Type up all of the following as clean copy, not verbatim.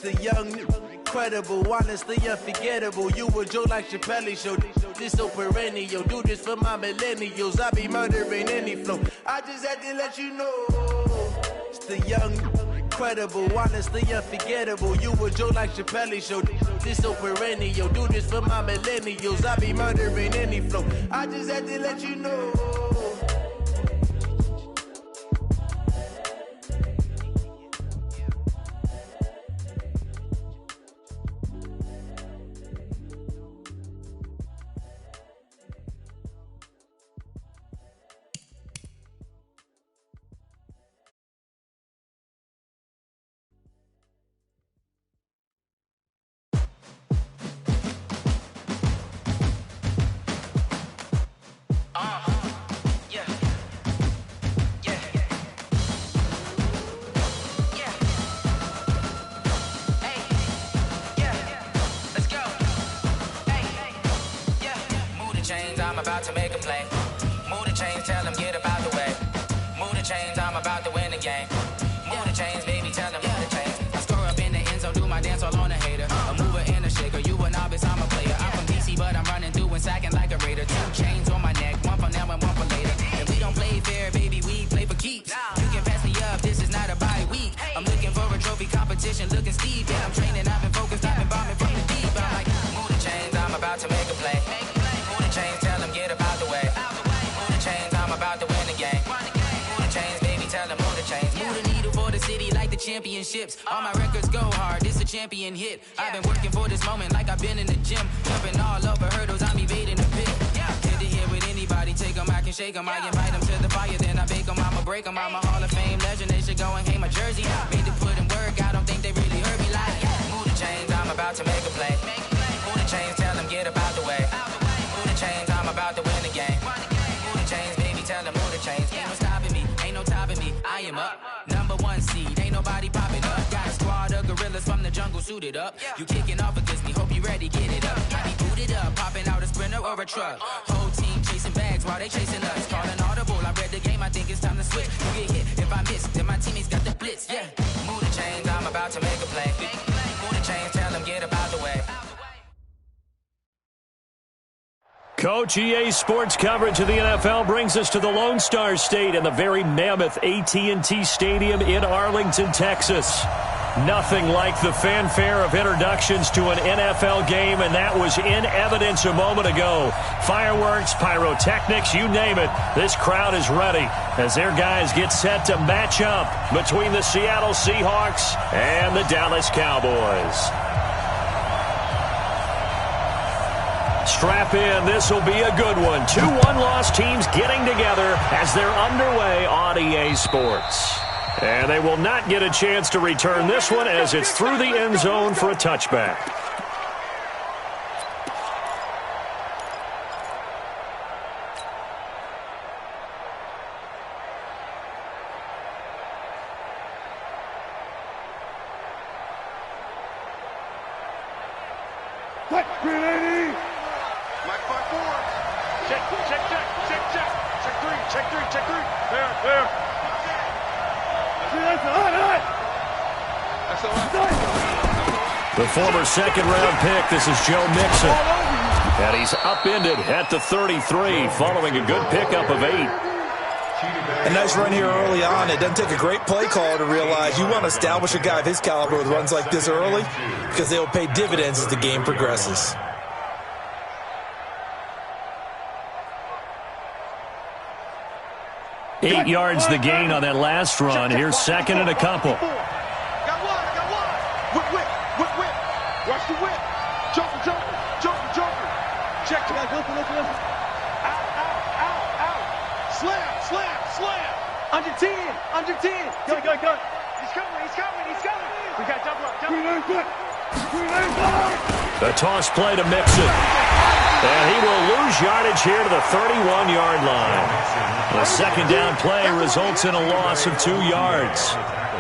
The young, incredible, honestly unforgettable. You a Joe like Chappelle show. This so perennial. Do this for my millennials. I be murdering any flow. I just had to let you know. It's the young, incredible, honestly unforgettable. You a Joe like Chappelle show. This so perennial. Do this for my millennials. I be murdering any flow. I just had to let you know. I'm about to make a play. Move the chains, tell them get up out the way. Move the chains, I'm about to win the game. Move the chains, baby, tell them move the chains. I score up in the end zone, do my dance all on a hater. A mover and a shaker, you a novice, I'm a player. I'm from DC, but I'm running through and sacking like a raider. 2 chains on my neck, one for now and one for later. And we don't play fair, baby, we play for keeps. You can pass me up, this is not a bye week. I'm looking for a trophy competition, looking steep. Yeah, I'm training, I've been focused, I've been bombing from the deep. I'm like, move the chains, I'm about to make a play. Move the chains, tell them get up out the way. Move the chains, I'm about to win the game. Move the chains, baby, tell them move the chains. Move the needle for the city like the championships. All my records go hard, this a champion hit. I've been working for this moment like I've been in the gym. Jumping all over hurdles, I'm evading the pit. Hit to hit with anybody, take them, I can shake them. I invite them to the fire, then I bake them, I'ma break them. I'm a Hall of Fame legend, they should go and hang my jersey. Made to put in work, I don't think they really heard me like. Move the chains, I'm about to make a play. Move the chains, tell them get up out the way. Move the chains, I'm about to win the game. Move the chains, baby, tell them move the chains. Ain't no stopping me, ain't no topping me, I am up. Number 1 seed, ain't nobody popping up. Got a squad of gorillas from the jungle suited up. You kicking off against me, hope you ready, get it up. I be booted up, popping out a sprinter or a truck. Whole team chasing bags while they chasing us. Calling audible, I read the game, I think it's time to switch. You get hit, if I miss, then my teammates got the blitz, yeah. Move the chains, I'm about to make a play. Move the chains, tell them get up out the way. Coach, EA Sports coverage of the NFL brings us to the Lone Star State and the very mammoth AT&T Stadium in Arlington, Texas. Nothing like the fanfare of introductions to an NFL game, and that was in evidence a moment ago. Fireworks, pyrotechnics, you name it. This crowd is ready as their guys get set to match up between the Seattle Seahawks and the Dallas Cowboys. Strap in, this will be a good one. 2 one-loss teams getting together as they're underway on EA Sports. And they will not get a chance to return this one as it's through the end zone for a touchback. The former second-round pick, this is Joe Mixon. And he's upended at the 33 following a good pickup of 8. A nice run here early on. It doesn't take a great play caller to realize you want to establish a guy of his caliber with runs like this early because they will pay dividends as the game progresses. Eight yards the gain on that last run. Here's second and a couple. Got one. Whip. Watch the whip. Joker. Check. Listen. Out. Slam. Under 10. Go. He's coming. We got jump. The toss play to Mixon. And he will lose yardage here to the 31-yard line. The second down play results in a loss of 2 yards.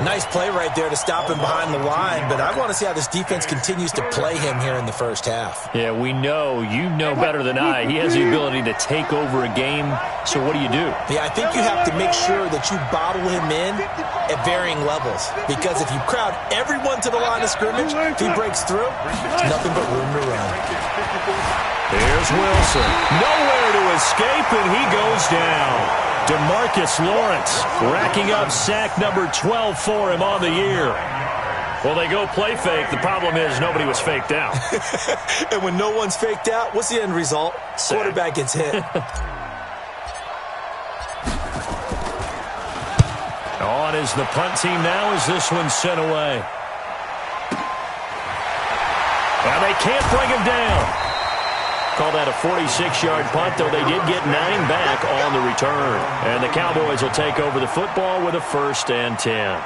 Nice play right there to stop him behind the line, but I want to see how this defense continues to play him here in the first half. Yeah, we know. You know better than I. He has the ability to take over a game, so what do you do? Yeah, I think you have to make sure that you bottle him in at varying levels, because if you crowd everyone to the line of scrimmage, if he breaks through, there's nothing but room to run. Here's Wilson. Nowhere to escape, and he goes down. DeMarcus Lawrence racking up sack number 12 for him on the year. Well, they go play fake. The problem is nobody was faked out. And when no one's faked out, what's the end result? Sack. Quarterback gets hit. On is the punt team now as this one's sent away. Now they can't bring him down. Call that a 46-yard punt, though they did get 9 back on the return. And the Cowboys will take over the football with a 1st and 10.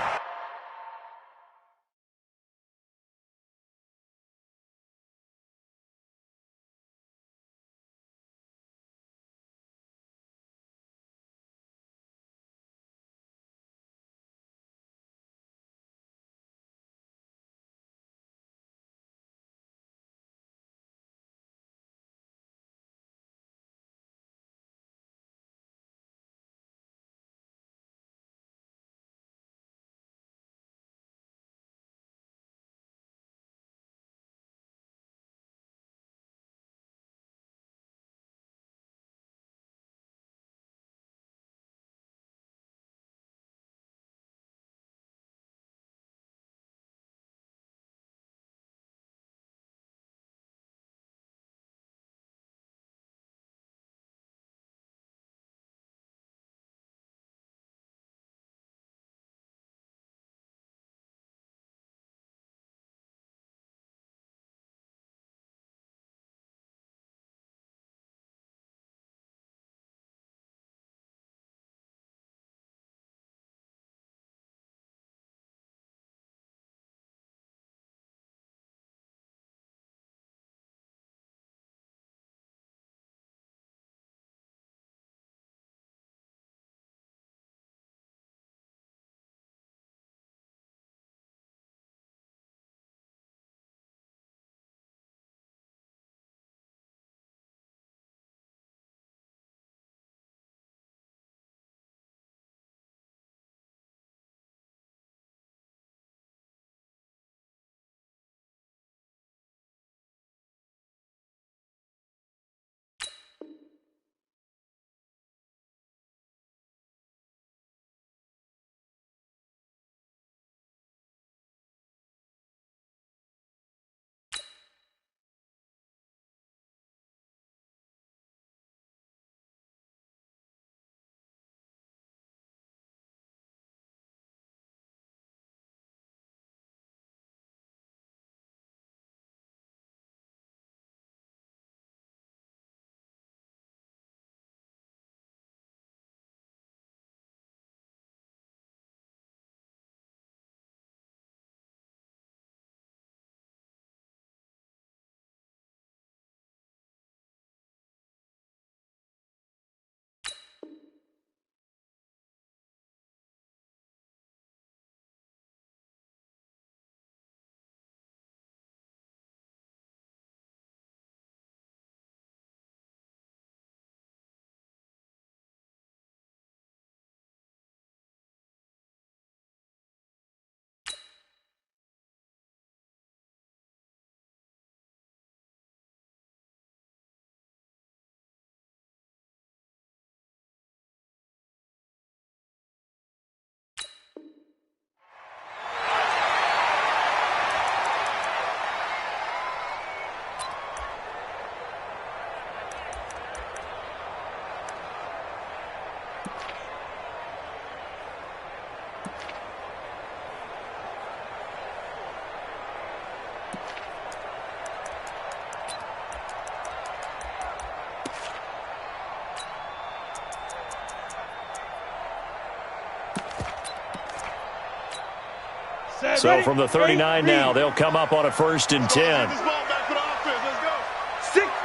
So from the 39 now, they'll come up on a 1st and 10. 6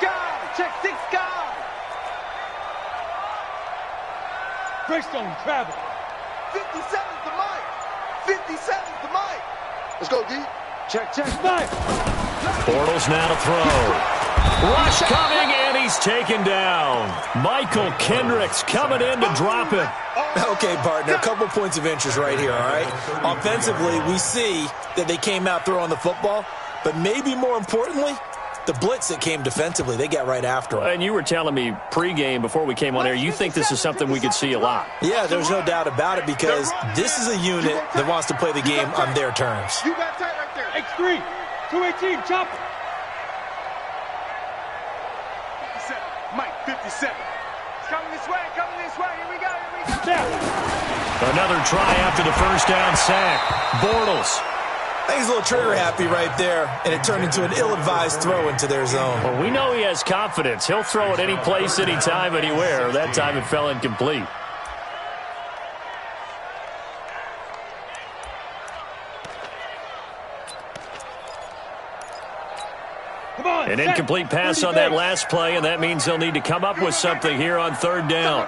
guys. Check 6 guys. Brickstone travel. 57's the mic. 57 to Mike. Let's go, D. Check, check, Mike. Bortles now to throw. Rush coming, and he's taken down. Michael Kendricks coming in to drop him. Okay, partner, a couple points of interest right here, all right? Offensively, we see that they came out throwing the football, but maybe more importantly, the blitz that came defensively, they got right after him. And you were telling me pregame before we came on air, you think this is something we could see a lot. Yeah, there's no doubt about it because this is a unit that wants to play the game on their terms. You got tight right there. X3, 218, chop. 57, Mike, 57. It's coming this way, here we go, Another try after the first down sack. Bortles. I think he's a little trigger happy right there, and it turned into an ill-advised throw into their zone. Well, we know he has confidence. He'll throw it any place, anytime, anywhere. That time it fell incomplete. An incomplete pass on that last play, and that means they'll need to come up with something here on third down.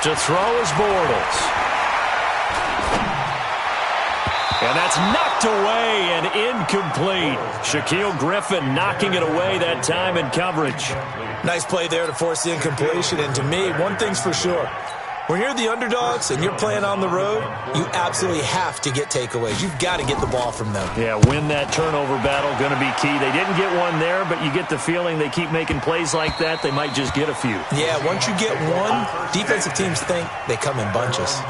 To throw is Bortles. And that's knocked away and incomplete. Shaquille Griffin knocking it away that time in coverage. Nice play there to force the incompletion. And to me, one thing's for sure. When you're the underdogs and you're playing on the road, you absolutely have to get takeaways. You've got to get the ball from them. Yeah, win that turnover battle, going to be key. They didn't get one there, but you get the feeling they keep making plays like that, they might just get a few. Yeah, once you get one, defensive teams think they come in bunches.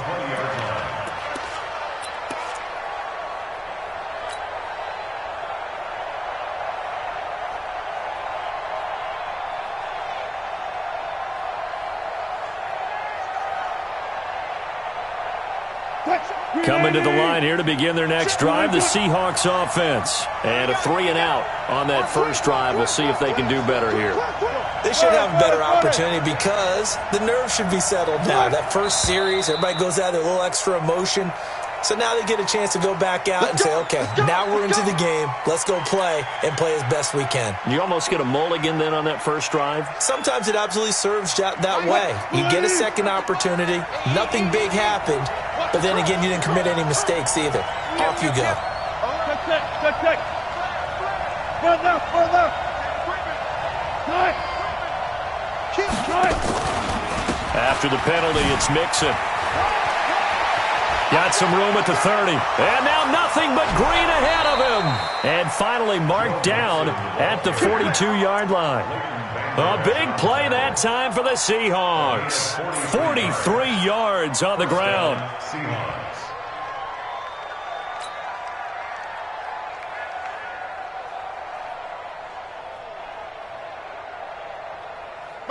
Coming to the line here to begin their next drive, the Seahawks offense. And a 3 and out on that first drive. We'll see if they can do better here. They should have a better opportunity because the nerves should be settled now. That first series, everybody goes out there a little extra emotion. So now they get a chance to go back out and say, okay, now we're into the game. Let's go play and play as best we can. You almost get a mulligan then on that first drive? Sometimes it absolutely serves that way. You get a second opportunity. Nothing big happened. But then again, you didn't commit any mistakes either. Off you go. After the penalty, it's Mixon. Got some room at the 30. And now nothing but green ahead of him. And finally marked down at the 42-yard line. A big play that time for the Seahawks. 43 yards on the ground.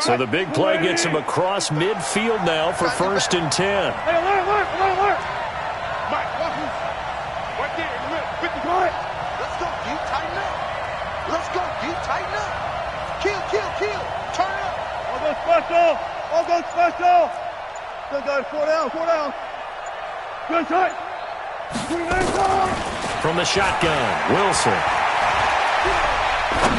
So the big play gets him across midfield now for 1st and 10. Let's go, you tighten up. Let's go, you tighten up. Kill. Turn it up. All go special. Good guys, 4 down. Good tight. From the shotgun, Wilson.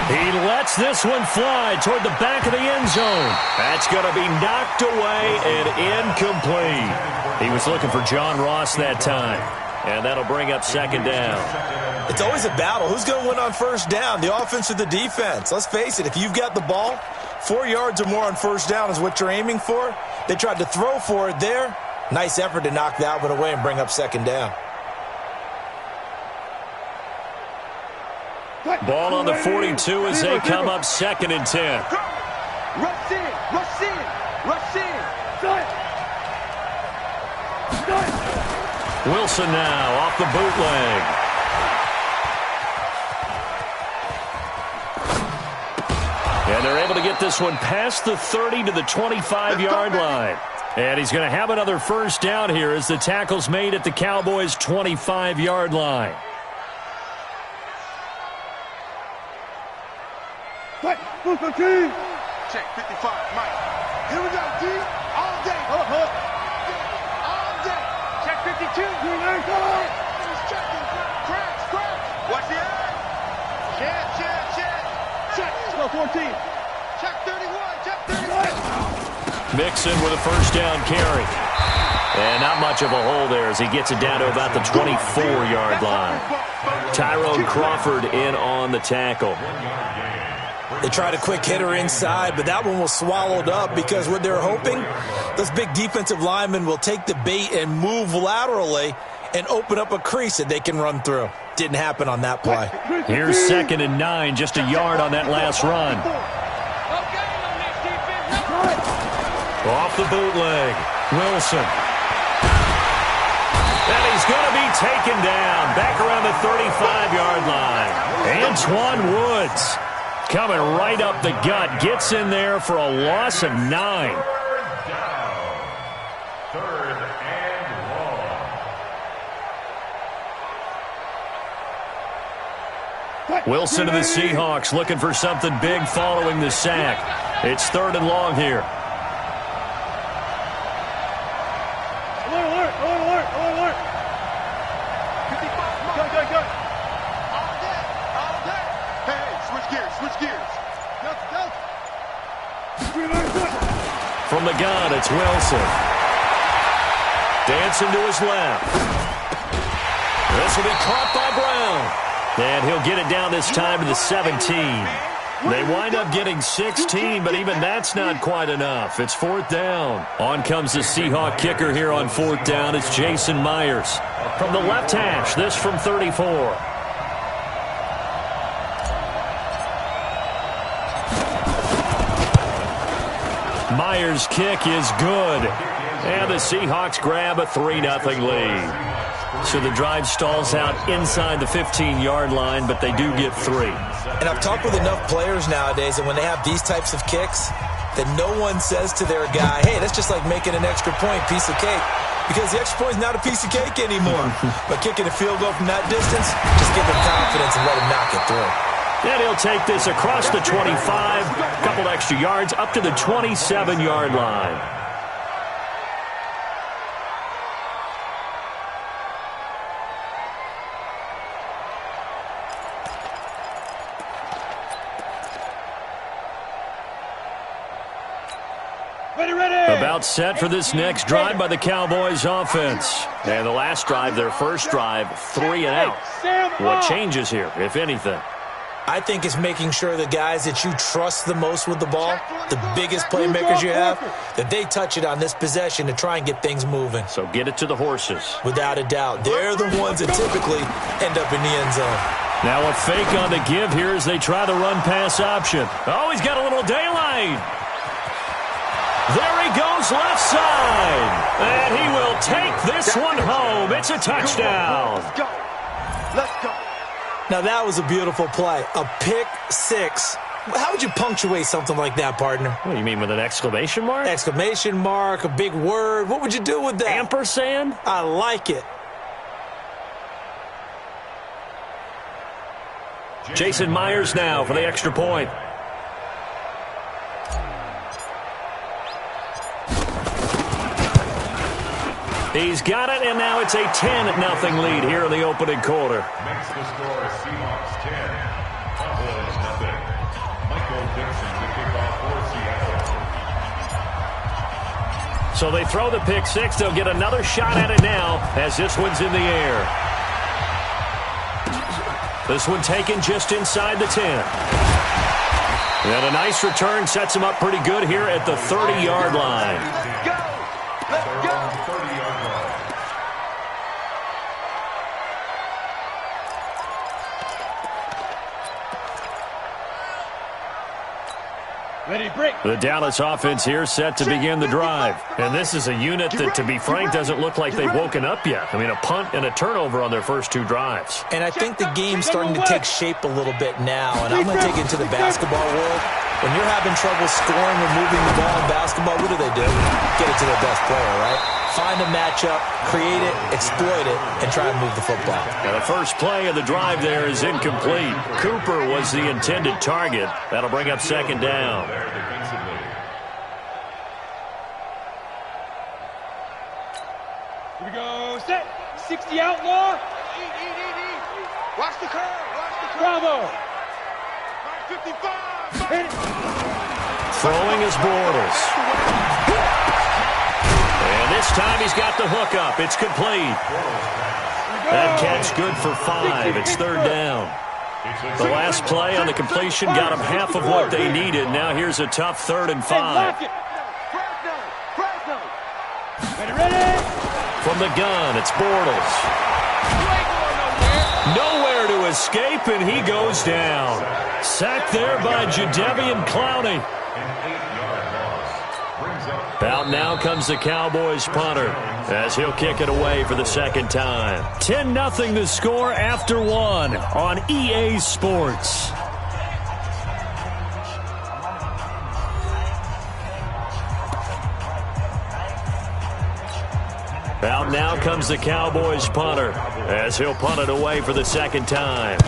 He lets this one fly toward the back of the end zone. That's going to be knocked away and incomplete. He was looking for John Ross that time. And that'll bring up 2nd down. It's always a battle. Who's going to win on 1st down, the offense or the defense? Let's face it, if you've got the ball, 4 yards or more on 1st down is what you're aiming for. They tried to throw for it there. Nice effort to knock that one away and bring up 2nd down. Ball on the 42 as they come up 2nd and 10. Rush in. Wilson now off the bootleg. And they're able to get this one past the 30 to the 25-yard line. And he's going to have another 1st down here as the tackle's made at the Cowboys' 25-yard line. Check 55, Mike. Here we go, D. All day. All day. Check 52. He's checking. Crash. Watch the eye. Check. Check. Let's go, 14. Check 31. Mixon with a first down carry. And not much of a hole there as he gets it down to about the 24-yard line. Tyrone Crawford in on the tackle. They tried a quick hitter inside, but that one was swallowed up because what they're hoping, those big defensive linemen will take the bait and move laterally and open up a crease that they can run through. Didn't happen on that play. Here's 2nd and 9, just a yard on that last run. Off the bootleg, Wilson. And he's going to be taken down back around the 35-yard line. Antoine Woods coming right up the gut, gets in there for a loss of 9. Wilson of the Seahawks looking for something big following the sack. It's 3rd and long here. Alert. Go. All day. Hey, switch gears. Go. From the gun, it's Wilson. Dancing to his left. This will be caught by Brown. And he'll get it down this time to the 17. They wind up getting 16, but even that's not quite enough. It's 4th down. On comes the Seahawk kicker here on 4th down. It's Jason Myers. From the left hash, this from 34. Myers' kick is good. And the Seahawks grab a 3-0 lead. So the drive stalls out inside the 15-yard line, but they do get 3. And I've talked with enough players nowadays that when they have these types of kicks, that no one says to their guy, hey, that's just like making an extra point, piece of cake. Because the extra point is not a piece of cake anymore. But kicking a field goal from that distance, just give him confidence and let him knock it through. And he'll take this across the 25, a couple extra yards, up to the 27-yard line. About set for this next drive by the Cowboys offense. And the last drive, their first drive, 3 and out. What changes here, if anything? I think it's making sure the guys that you trust the most with the ball, the biggest playmakers you have, that they touch it on this possession to try and get things moving. So get it to the horses. Without a doubt. They're the ones that typically end up in the end zone. Now a fake on the give here as they try the run-pass option. Oh, he's got a little daylight. There he goes left side. And he will take this one home. It's a touchdown. Let's go. Now that was a beautiful play. A pick six. How would you punctuate something like that, partner? What do you mean, with an exclamation mark? Exclamation mark, a big word. What would you do with that? Ampersand? I like it. Jason Myers now for the extra point. He's got it, and now it's a 10-0 lead here in the opening quarter. Makes the score Seahawks 10, Cowboys 0. Michael Dixon, the kickoff for Seattle. So they throw the pick six. They'll get another shot at it now as this one's in the air. This one taken just inside the 10. And a nice return sets him up pretty good here at the 30-yard line. Go! Let's go! Ready, break. The Dallas offense here set to begin the drive. And this is a unit that, to be frank, doesn't look like they've woken up yet. I mean, a punt and a turnover on their first two drives. And I think the game's starting to take shape a little bit now. And I'm going to take it to the basketball world. When you're having trouble scoring or moving the ball in basketball, what do? Get it to their best player, right? Find a matchup, create it, exploit it, and try and move the football. Now the first play of the drive there is incomplete. Cooper was the intended target. That'll bring up second down. Here we go. Set. 60 outlaw. Watch the curve. Bravo. 55. Throwing is Bortles. And this time he's got the hook up. It's complete. That catch good for 5. It's third down. The last play on the completion got them half of what they needed. Now here's a tough 3rd and 5. From the gun, it's Bortles. Nowhere to escape, and he goes down. Sacked there by Jadeveon Clowney. Out now comes the Cowboys punter as he'll kick it away for the second time. 10-0 the score after 1 on EA Sports. Out now comes the Cowboys punter as he'll punt it away for the second time.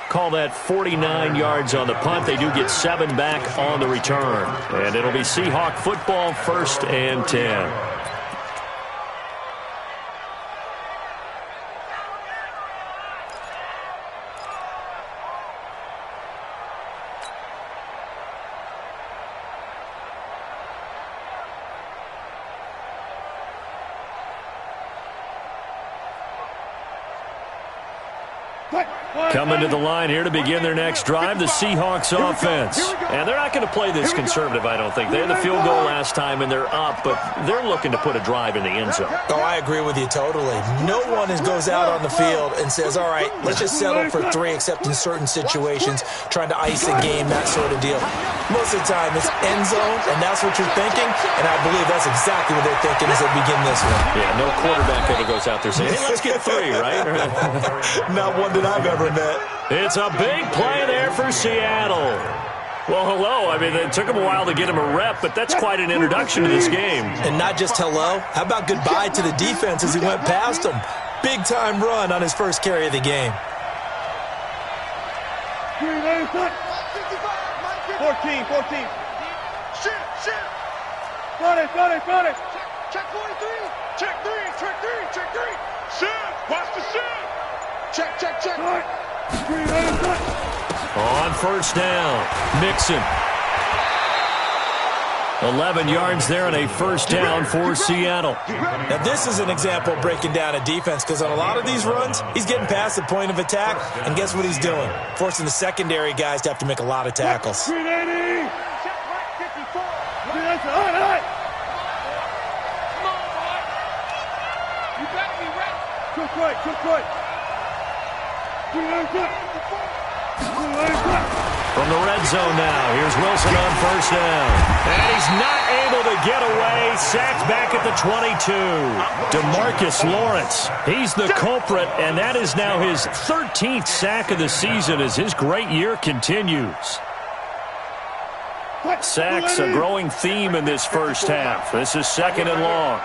Call that 49 yards on the punt. They do get 7 back on the return. And it'll be Seahawk football, 1st and 10. Coming to the line here to begin their next drive, the Seahawks offense. And they're not going to play this conservative, I don't think. They had the field goal last time, and they're up, but they're looking to put a drive in the end zone. Oh, I agree with you totally. No one goes out on the field and says, all right, let's just settle for 3, except in certain situations, trying to ice a game, that sort of deal. Most of the time, it's end zone, and that's what you're thinking, and I believe that's exactly what they're thinking as they begin this one. Yeah, no quarterback ever goes out there saying, hey, let's get 3, right? Not one that I've ever met. It's a big play there for Seattle. Well, hello. I mean, it took him a while to get him a rep, but that's quite an introduction to this game. And not just hello. How about goodbye to the defense as he went past him? Big-time run on his first carry of the game. 14. Shit. Got it. Check 43. Check 3. Shit. Watch the shit. Check. On first down, Mixon. 11 yards there and a first down for Seattle. Now, this is an example of breaking down a defense because on a lot of these runs, he's getting past the point of attack, and guess what he's doing? Forcing the secondary guys to have to make a lot of tackles. 380. Took right. From the red zone now, here's Wilson on first down. And he's not able to get away. Sacked back at the 22. DeMarcus Lawrence, he's the culprit, and that is now his 13th sack of the season as his great year continues. Sacks, a growing theme in this first half. This is 2nd and long.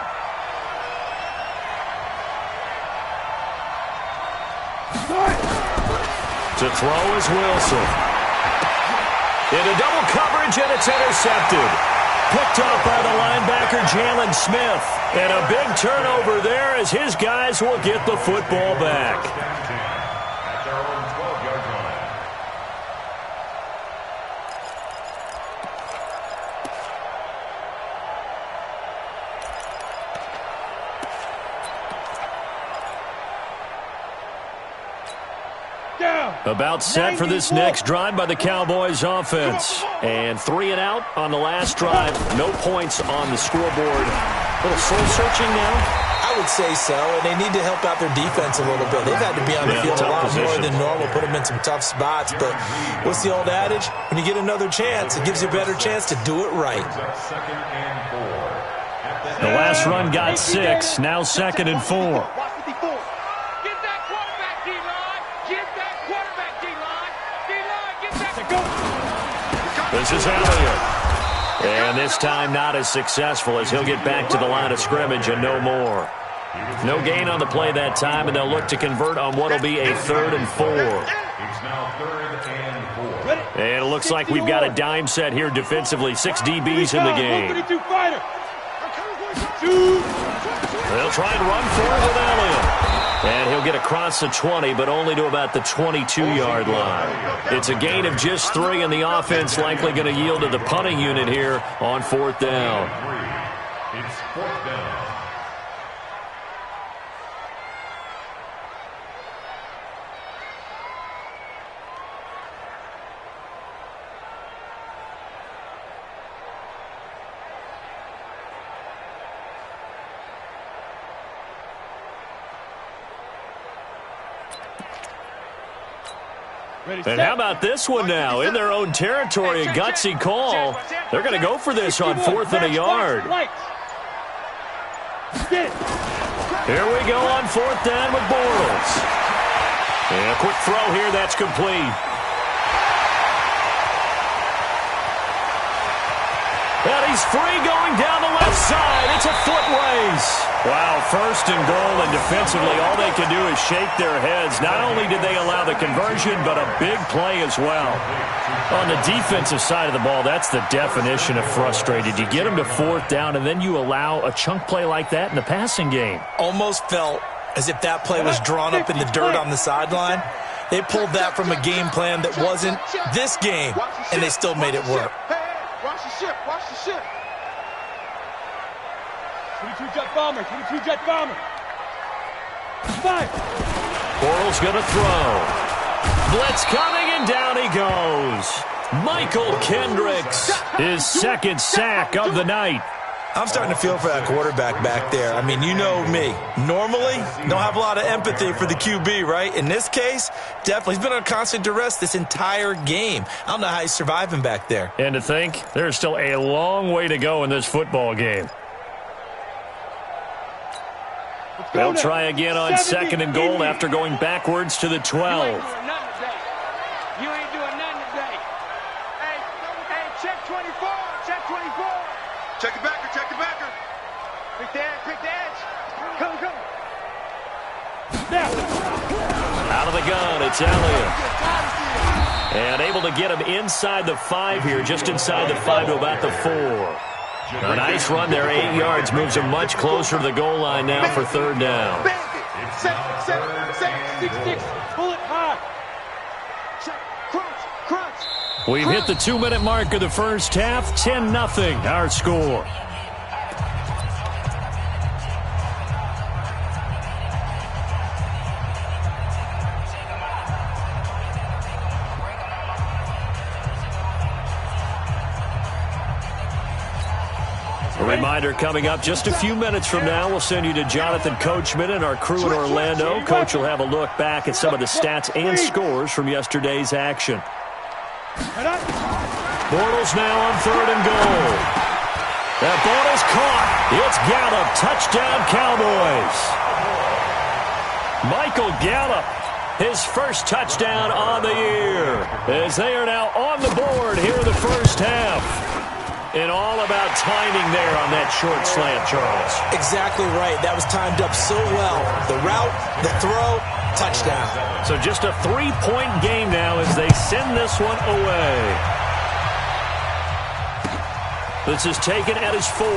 To throw is Wilson. Into double coverage, and it's intercepted. Picked up by the linebacker, Jalen Smith. And a big turnover there as his guys will get the football back. At their own 12-yard line. About set for this next drive by the Cowboys offense. And 3 and out on the last drive. No points on the scoreboard. A little soul-searching now? I would say so, and they need to help out their defense a little bit. They've had to be on the field a lot more than normal, put them in some tough spots. But what's the old adage? When you get another chance, it gives you a better chance to do it right. The last run got 6, now 2nd and 4. This is Elliott. And this time not as successful as he'll get back to the line of scrimmage and no more. No gain on the play that time, and they'll look to convert on what will be a 3rd and 4. It's now 3rd and 4. And it looks like we've got a dime set here defensively. 6 DBs in the game. They'll try and run for it with Elliott. And he'll get across the 20, but only to about the 22-yard line. It's a gain of just 3, and the offense likely going to yield to the punting unit here on 4th down. It's 4th down. And how about this one now? In their own territory, a gutsy call. They're going to go for this on 4th and a yard. Here we go on 4th down with Bortles. And a quick throw here, that's complete. And he's free going down the left side. It's a foot race. Wow, 1st and goal, and defensively all they can do is shake their heads. Not only did they allow the conversion, but a big play as well. On the defensive side of the ball, that's the definition of frustrated. You get them to 4th down, and then you allow a chunk play like that in the passing game. Almost felt as if that play was drawn up in the dirt on the sideline. They pulled that from a game plan that wasn't this game, and they still made it work. Watch the ship, watch the ship. 22 jet bomber, 22 jet bomber. 5. Bortles going to throw. Blitz coming, and down he goes. Michael Kendricks, his 2nd sack of the night. I'm starting to feel for that quarterback back there. I mean, you know me. Normally, don't have a lot of empathy for the QB, right? In this case, definitely. He's been on constant duress this entire game. I don't know how he's surviving back there. And to think, there's still a long way to go in this football game. They'll try again on 2nd and goal after going backwards to the 12. You ain't doing nothing today. Hey, check 24, check 24. Check the backer, check the backer. Pick the edge. Come. Out of the gun, it's Elliott. And able to get him inside the 5 here, just inside the 5 to about the 4. A nice run there, 8 yards, moves him much closer to the goal line now for 3rd down. Set, 6-6, pull it high. Crunch. We've hit the 2-minute mark of the first half, 10-0 our score. A reminder coming up just a few minutes from now, we'll send you to Jonathan Coachman and our crew in Orlando. Coach will have a look back at some of the stats and scores from yesterday's action. Bortles now on 3rd and goal. That ball is caught. It's Gallup. Touchdown, Cowboys. Michael Gallup, his first touchdown on the year, as they are now on the board here in the first half. And all about timing there on that short slant, Charles. Exactly right. That was timed up so well. The route, the throw, touchdown. So just a 3-point game now as they send this one away. This is taken at his 4.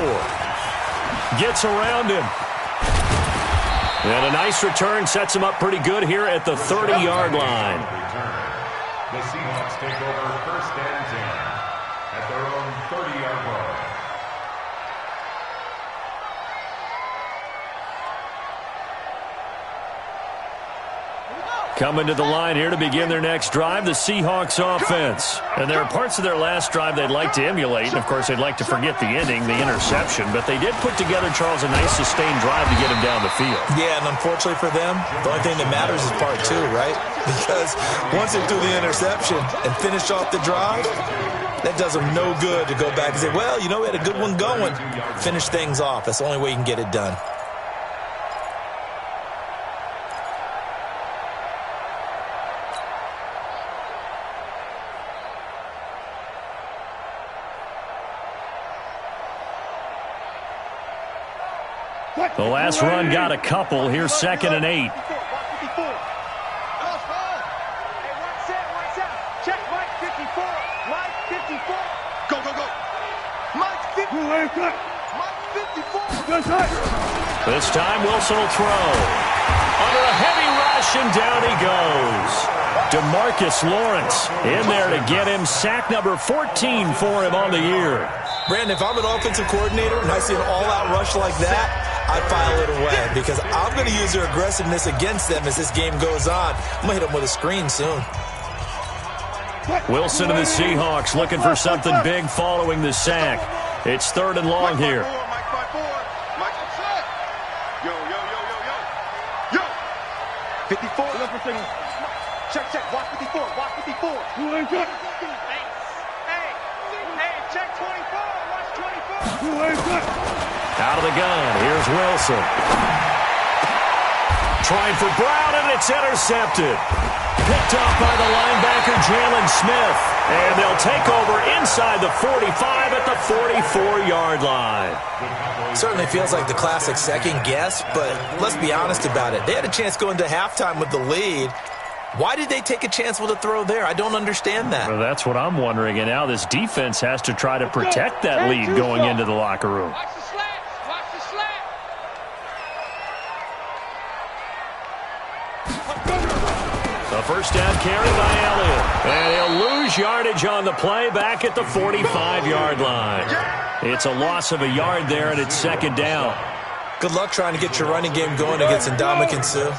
Gets around him. And a nice return sets him up pretty good here at the 30-yard line. The Seahawks take over 1st and 10 at their own 30-yard line. Coming to the line here to begin their next drive, the Seahawks offense. And there are parts of their last drive they'd like to emulate. And, of course, they'd like to forget the ending, the interception. But they did put together, Charles, a nice sustained drive to get him down the field. Yeah, and unfortunately for them, the only thing that matters is part 2, right? Because once they do the interception and finish off the drive, that does them no good to go back and say, well, you know, we had a good one going. Finish things off. That's the only way you can get it done. The last run got a couple. Here's 2nd and 8. Check Mike 54. Mike 54. Go. Mike 54. Mike 54. This time Wilson will throw. under a heavy rush, and down he goes. DeMarcus Lawrence in there to get him sack number 14 for him on the year. Brandon, if I'm an offensive coordinator and I see an all-out rush like that, I'd file it away because I'm going to use their aggressiveness against them as this game goes on. I'm going to hit them with a screen soon. Wilson and the Seahawks looking for something big following the sack. It's 3rd and long here. Yo. 54. Check. Watch 54. Who ain't got? Hey, check 24. Watch 24. Who ain't got? Out of the gun. Here's Wilson. Trying for Brown, and it's intercepted. Picked off by the linebacker, Jalen Smith. And they'll take over inside the 45 at the 44-yard line. Certainly feels like the classic second guess, but let's be honest about it. They had a chance going to halftime with the lead. Why did they take a chance with a throw there? I don't understand that. Well, that's what I'm wondering. And now this defense has to try to protect that lead going into the locker room. Watch the slats. Watch the slats. The first down carry by Elliott. And he'll lose yardage on the play back at the 45-yard line. It's a loss of a yard there, and it's 2nd down. Good luck trying to get your running game going against Ndamukong Suh.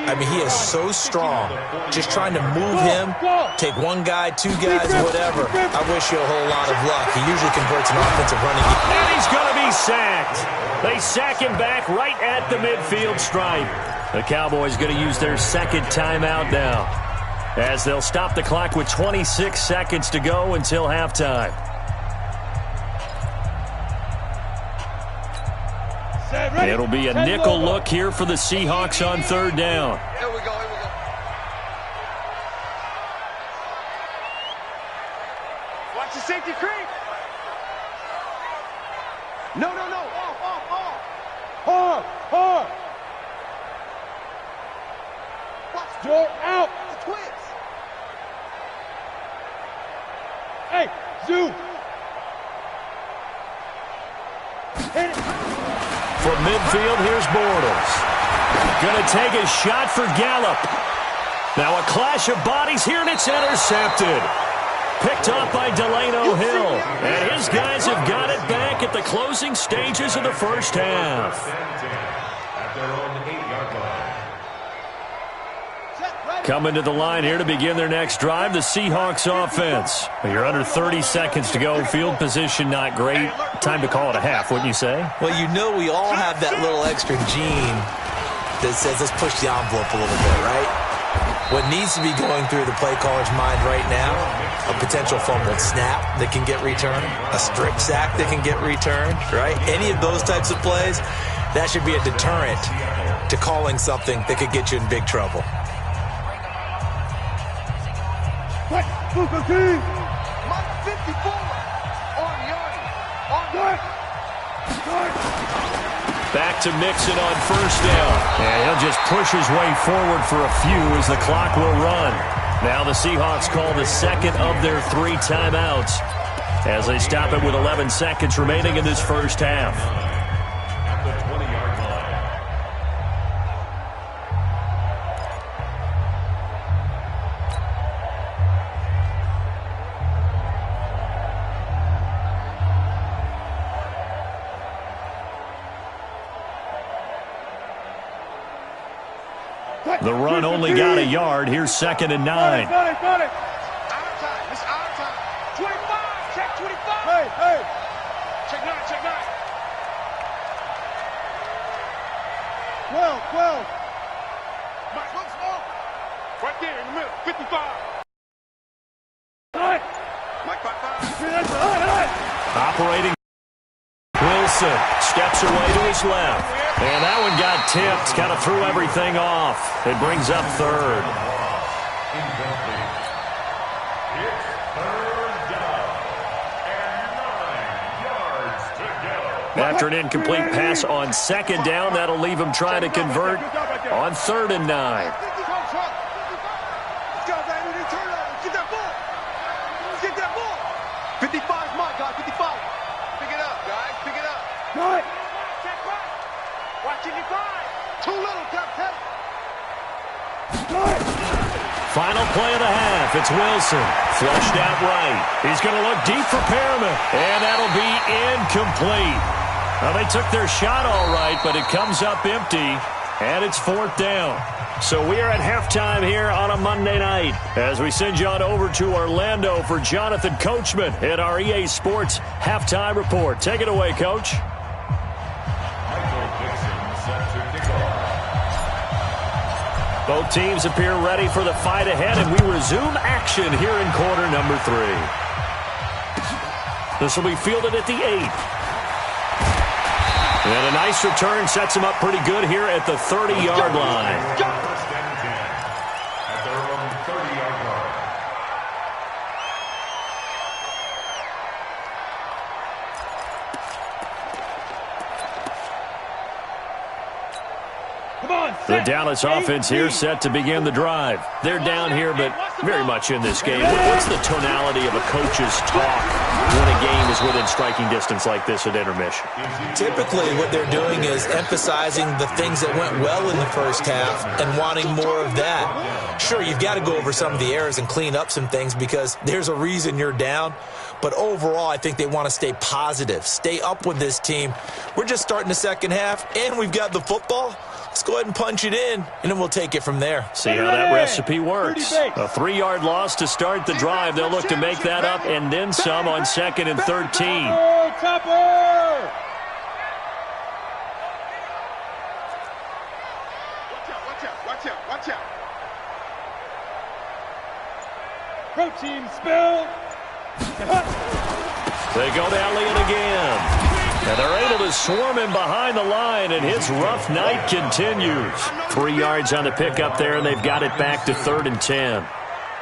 I mean, he is so strong. Just trying to move him, take one guy, 2 guys, whatever. I wish you a whole lot of luck. He usually converts an offensive running game. And he's going to be sacked. They sack him back right at the midfield stripe. The Cowboys going to use their 2nd timeout now, as they'll stop the clock with 26 seconds to go until halftime. It'll be a nickel look here for the Seahawks on 3rd down. Here we go. Watch the safety creep. No. Off. Hard. Watch Joe out. The twins. Hey, Zoo. Hit it. From midfield, here's Bortles. Going to take a shot for Gallup. Now a clash of bodies here, and it's intercepted. Picked off by Delano Hill. And his guys have got it back at the closing stages of the first half. At their own 8-yard line. Coming to the line here to begin their next drive, the Seahawks offense. You're under 30 seconds to go. Field position not great. Time to call it a half, wouldn't you say? Well, you know we all have that little extra gene that says let's push the envelope a little bit, right? What needs to be going through the play caller's mind right now, a potential fumbled snap that can get returned, a strip sack that can get returned, right? Any of those types of plays, that should be a deterrent to calling something that could get you in big trouble. Mike 54 on Yardy. Back to Mixon on 1st down. And he'll just push his way forward for a few as the clock will run. Now the Seahawks call the 2nd of their 3 timeouts as they stop it with 11 seconds remaining in this first half. At the 20-yard line. The run only got a yard. Here's 2nd and 9. Got it. Out of time. It's out of time. 25. Check 25. Hey. Check 9. 12. Mike, look small. Right there in the middle. 55. Mike, 5. Operating. Wilson steps away to his left. And that one got tipped. Kind of threw everything off. It brings up 3rd. Incomplete. It's 3rd down and 9 yards to go. After an incomplete pass on 2nd down, that'll leave him trying to convert on 3rd and 9. Let's go, baby. Turn it over. Get that ball. Let's get that ball. 55's my guy. 55. Pick it up, guys. Pick it up. Good. Check right. Watch 55. Too little, Captain. Final play of the half. It's Wilson. Flushed out right. He's going to look deep for Perriman. And that'll be incomplete. Well, they took their shot all right, but it comes up empty. And it's 4th down. So we are at halftime here on a Monday night as we send you on over to Orlando for Jonathan Coachman at our EA Sports Halftime Report. Take it away, Coach. Both teams appear ready for the fight ahead, and we resume action here in quarter number 3. This will be fielded at the 8. And a nice return sets him up pretty good here at the 30-yard line. The Dallas offense here set to begin the drive. They're down here, but very much in this game. What's the tonality of a coach's talk when a game is within striking distance like this at intermission? Typically, what they're doing is emphasizing the things that went well in the first half and wanting more of that. Sure, you've got to go over some of the errors and clean up some things because there's a reason you're down. But overall, I think they want to stay positive, stay up with this team. We're just starting the second half, and we've got the football. Let's go ahead and punch it in, and then we'll take it from there. See how that recipe works. A 3-yard loss to start the drive. They'll look to make that up and then some on 2nd and 13. Topper! Watch out. Pro team spill. They go to Elliott again. And they're able to swarm him behind the line, and his rough night continues. 3 yards on the pickup there, and they've got it back to 3rd and 10.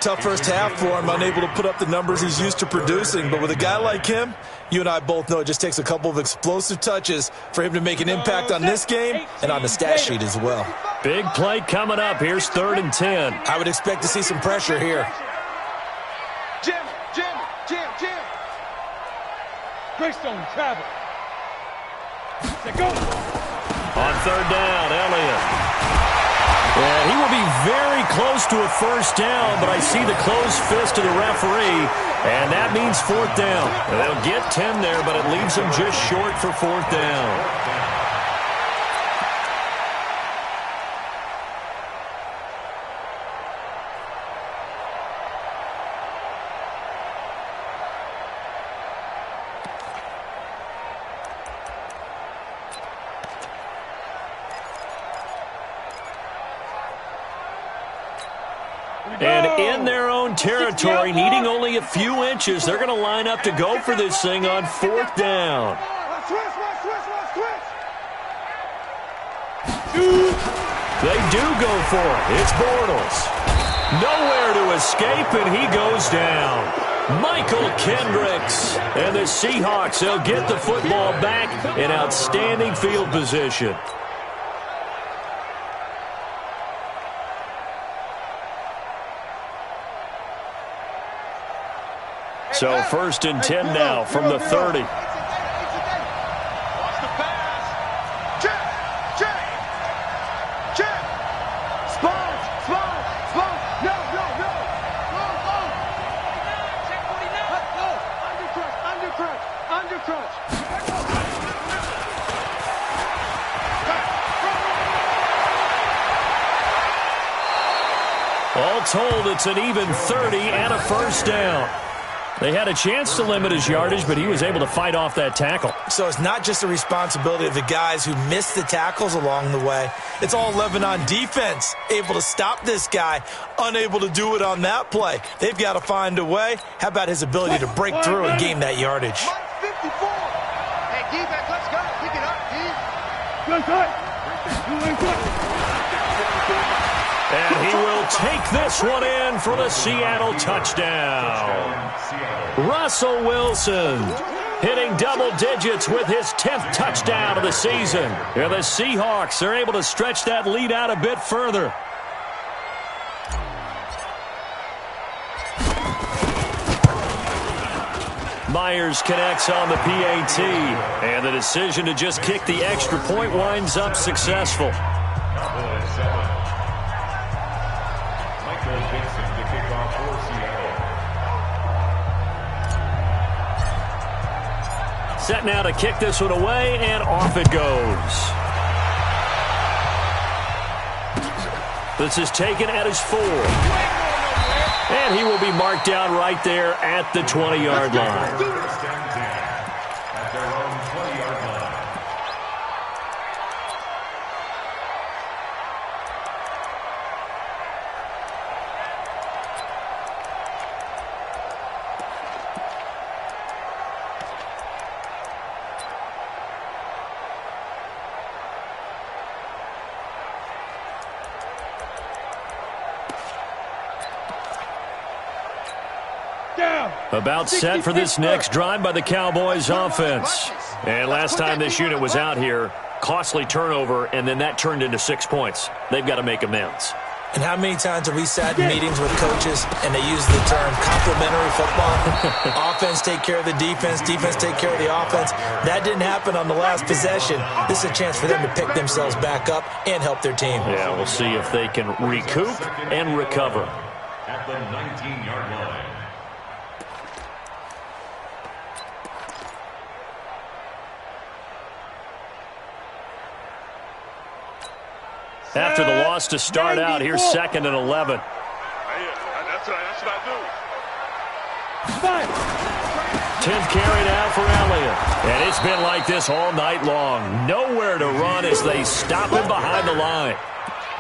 Tough first half for him, unable to put up the numbers he's used to producing. But with a guy like him, you and I both know it just takes a couple of explosive touches for him to make an impact on this game and on the stat sheet as well. Big play coming up. Here's 3rd and 10. I would expect to see some pressure here. Jim. Greystone travel. Go. On 3rd down, Elliott. And he will be very close to a first down, but I see the closed fist of the referee, and that means 4th down. They'll get 10 there, but it leaves them just short for 4th down. And in their own territory, needing only a few inches, they're going to line up to go for this thing on 4th down. They do go for it. It's Bortles. Nowhere to escape, and he goes down. Michael Kendricks. And the Seahawks, they'll get the football back in outstanding field position. So 1st and 10 now from the 30. All told, it's an even 30 and a first down. They had a chance to limit his yardage, but he was able to fight off that tackle. So it's not just the responsibility of the guys who missed the tackles along the way. It's all 11 on defense, able to stop this guy, unable to do it on that play. They've got to find a way. How about his ability to break through and gain that yardage? 54. Hey, defense, let's go. Pick it up, And he will take this one in for the Seattle touchdown. Russell Wilson hitting double digits with his 10th touchdown of the season. And the Seahawks are able to stretch that lead out a bit further. Myers connects on the PAT. And the decision to just kick the extra point winds up successful. Michael Dixon Set now to kick this one away, and off it goes. This is taken at his 4. And he will be marked down right there at the 20-yard line. About set for this next drive by the Cowboys offense. And last time this unit was out here, costly turnover, and then that turned into 6 points. They've got to make amends. And how many times have we sat in meetings with coaches and they use the term complementary football? Offense take care of the defense, defense take care of the offense. That didn't happen on the last possession. This is a chance for them to pick themselves back up and help their team. Yeah, we'll see if they can recoup and recover. At the 19-yard line. After the loss to start out, here's 2nd and 11. That's what I do. 10th carry now for Elliott. And it's been like this all night long. Nowhere to run as they stop him behind the line.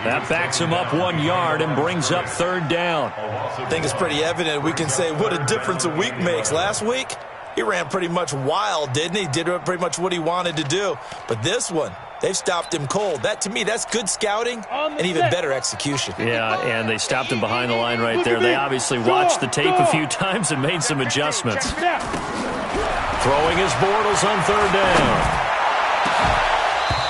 That backs him up 1 yard and brings up 3rd down. I think it's pretty evident. We can say what a difference a week makes. Last week, he ran pretty much wild, didn't he? Did pretty much what he wanted to do. But this one, they've stopped him cold. That, to me, that's good scouting and even better execution. Yeah, and they stopped him behind the line right there. They obviously watched the tape a few times and made some adjustments. Throwing his Bortles on 3rd down.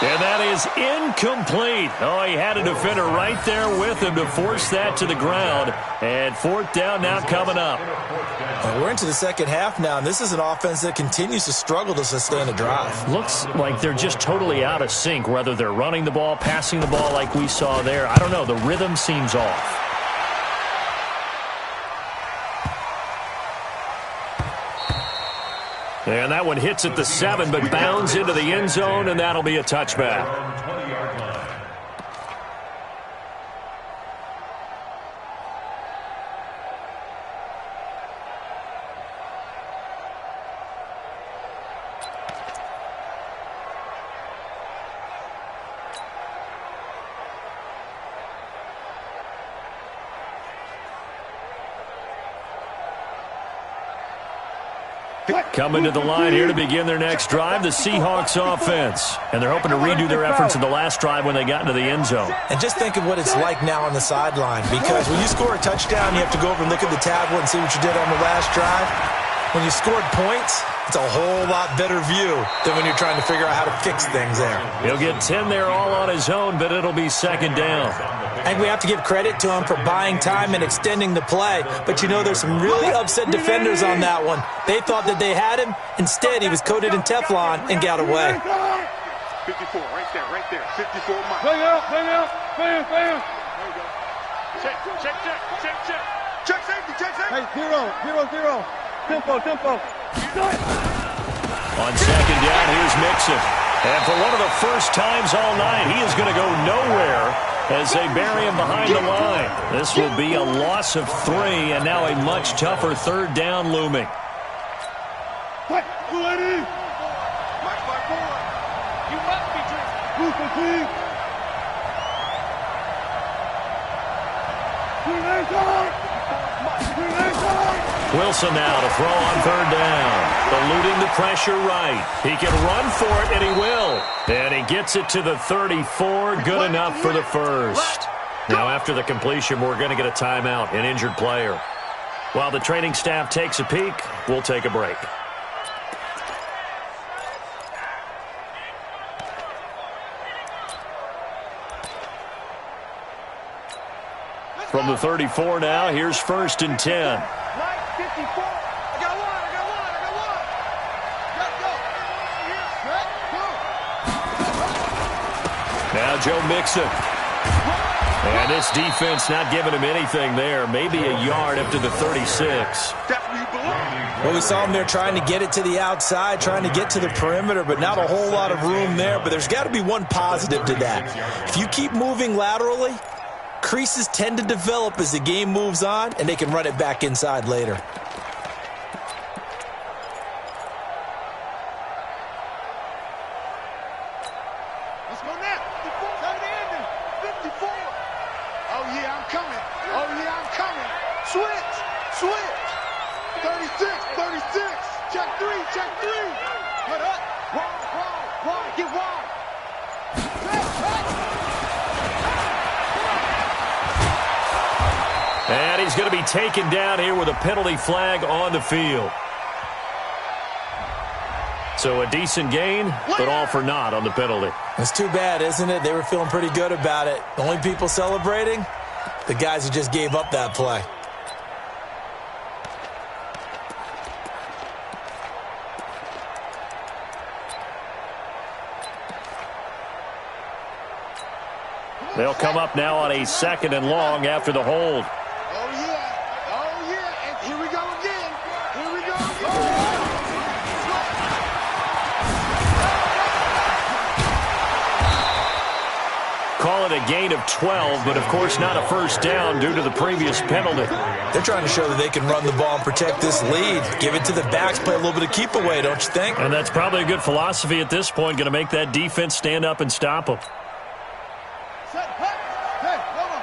And that is incomplete. Oh, he had a defender right there with him to force that to the ground. And 4th down now coming up. We're into the second half now, and this is an offense that continues to struggle to sustain a drive. Looks like they're just totally out of sync, whether they're running the ball, passing the ball like we saw there. I don't know. The rhythm seems off. And that one hits at the 7, but bounds into the end zone, and that'll be a touchback. Coming to the line here to begin their next drive, the Seahawks offense. And they're hoping to redo their efforts in the last drive when they got into the end zone. And just think of what it's like now on the sideline, because when you score a touchdown, you have to go over and look at the tablet and see what you did on the last drive. When you scored points, it's a whole lot better view than when you're trying to figure out how to fix things there. He'll get 10 there all on his own, but it'll be 2nd down. I think we have to give credit to him for buying time and extending the play. But, you know, there's some really upset defenders on that one. They thought that they had him. Instead, he was coated in Teflon and got away. 54, right there. 54 miles. Bang out. Bam. There you go. Check. Check safety. Hey, zero. Tempo. On 2nd down, here's Mixon. And for one of the first times all night, he is going to go nowhere as they bury him behind the line. This will be a loss of 3, and now a much tougher 3rd down looming. What? Mike, you must be drinking. Wilson now to throw on 3rd down. Eluding the pressure right. He can run for it, and he will. And he gets it to the 34. Good enough for the first. Now after the completion, we're going to get a timeout, an injured player. While the training staff takes a peek, we'll take a break. From the 34 now, here's 1st and 10. 54. I got one. Now Joe Mixon. And this defense not giving him anything there. Maybe a yard up to the 36. That's where you belong. Well, we saw him there trying to get it to the outside, trying to get to the perimeter, but not a whole lot of room there. But there's got to be one positive to that. If you keep moving laterally, creases tend to develop as the game moves on, and they can run it back inside later. Let's go now. 54. Oh, yeah, I'm coming. Oh, yeah, I'm coming. Switch. 36. Check three. Cut up. Wide. Get wide. And he's going to be taken down here with a penalty flag on the field. So a decent gain, but all for naught on the penalty. It's too bad, isn't it? They were feeling pretty good about it. The only people celebrating, the guys who just gave up that play. They'll come up now on a 2nd and long after the hold. Oh, yeah. And here we go again. Call it a gain of 12, but of course not a first down due to the previous penalty. They're trying to show that they can run the ball and protect this lead. Give it to the backs, play a little bit of keep away, don't you think? And that's probably a good philosophy at this point, going to make that defense stand up and stop them. Hey, hold on.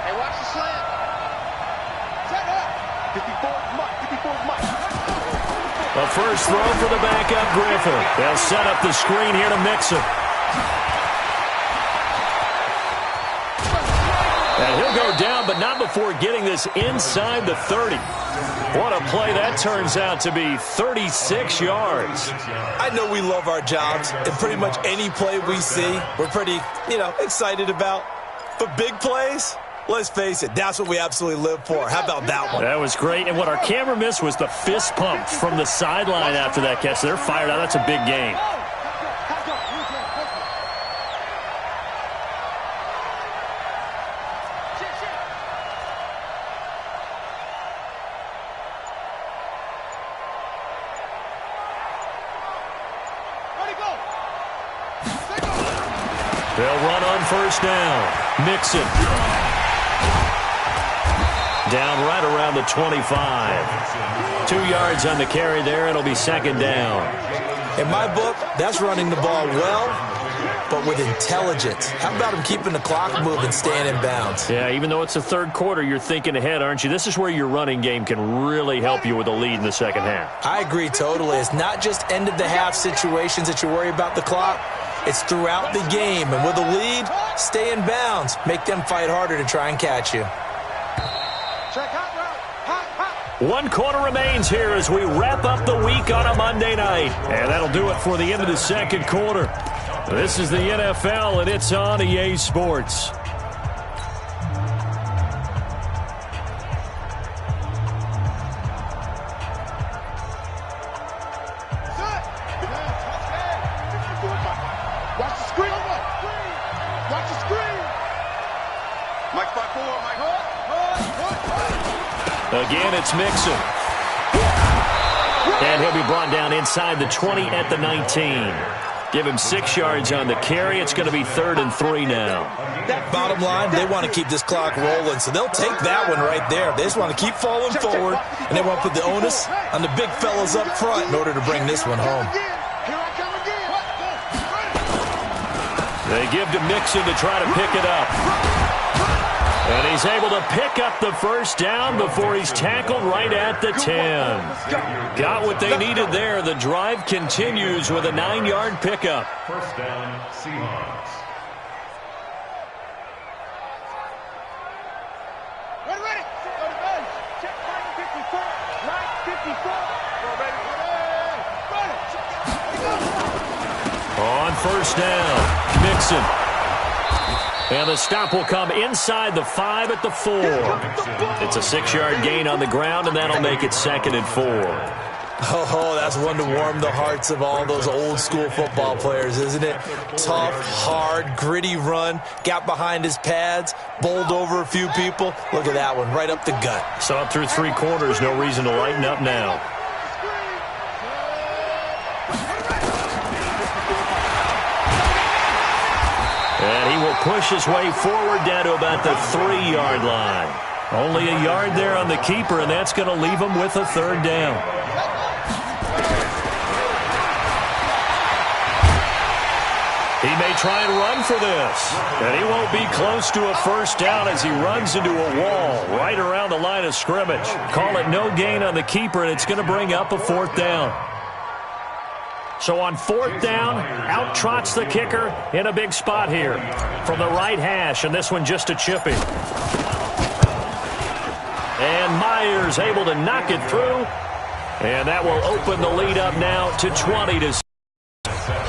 Hey, watch the slant. Set up. 54 Mike. A first throw for the backup Griffin. They'll set up the screen here to mix him. And he'll go down, but not before getting this inside the 30. What a play that turns out to be, 36 yards. I know we love our jobs, and pretty much any play we see, we're pretty, excited about. But big plays, let's face it, that's what we absolutely live for. How about that one? That was great, and what our camera missed was the fist pump from the sideline after that catch. They're fired out. That's a big game. They'll run on first down. Mixon. Down right around the 25. 2 yards on the carry there. It'll be 2nd down. In my book, that's running the ball well, but with intelligence. How about him keeping the clock moving, staying in bounds? Yeah, even though it's the 3rd quarter, you're thinking ahead, aren't you? This is where your running game can really help you with a lead in the 2nd half. I agree totally. It's not just end-of-the-half situations that you worry about the clock. It's throughout the game. And with a lead, stay in bounds. Make them fight harder to try and catch you. 1 quarter remains here as we wrap up the week on a Monday night. And that'll do it for the end of the 2nd quarter. This is the NFL, and it's on EA Sports. Again, it's Mixon. And he'll be brought down inside the 20 at the 19. Give him 6 yards on the carry. It's going to be 3rd and 3 now. Bottom line, they want to keep this clock rolling, so they'll take that one right there. They just want to keep falling forward, and they want to put the onus on the big fellas up front in order to bring this one home. They give to Mixon to try to pick it up. And he's able to pick up the first down before he's tackled right at the 10. Got what they needed there. The drive continues with a 9-yard pickup. First down, Seahawks. Ready. Check 54. Line 54. On first down, Mixon. And the stop will come inside the 5 at the 4. It's a 6-yard gain on the ground, and that'll make it 2nd and 4. Oh, that's one to warm the hearts of all those old-school football players, isn't it? Tough, hard, gritty run, got behind his pads, bowled over a few people. Look at that one, right up the gut. So up through 3 quarters, no reason to lighten up now. And he will push his way forward down to about the 3-yard line. Only a yard there on the keeper, and that's going to leave him with a 3rd down. He may try and run for this, and he won't be close to a 1st down as he runs into a wall right around the line of scrimmage. Call it no gain on the keeper, and it's going to bring up a 4th down. So on 4th down, out trots the kicker in a big spot here from the right hash, and this one just a chippy. And Myers able to knock it through, and that will open the lead up now to 20-6.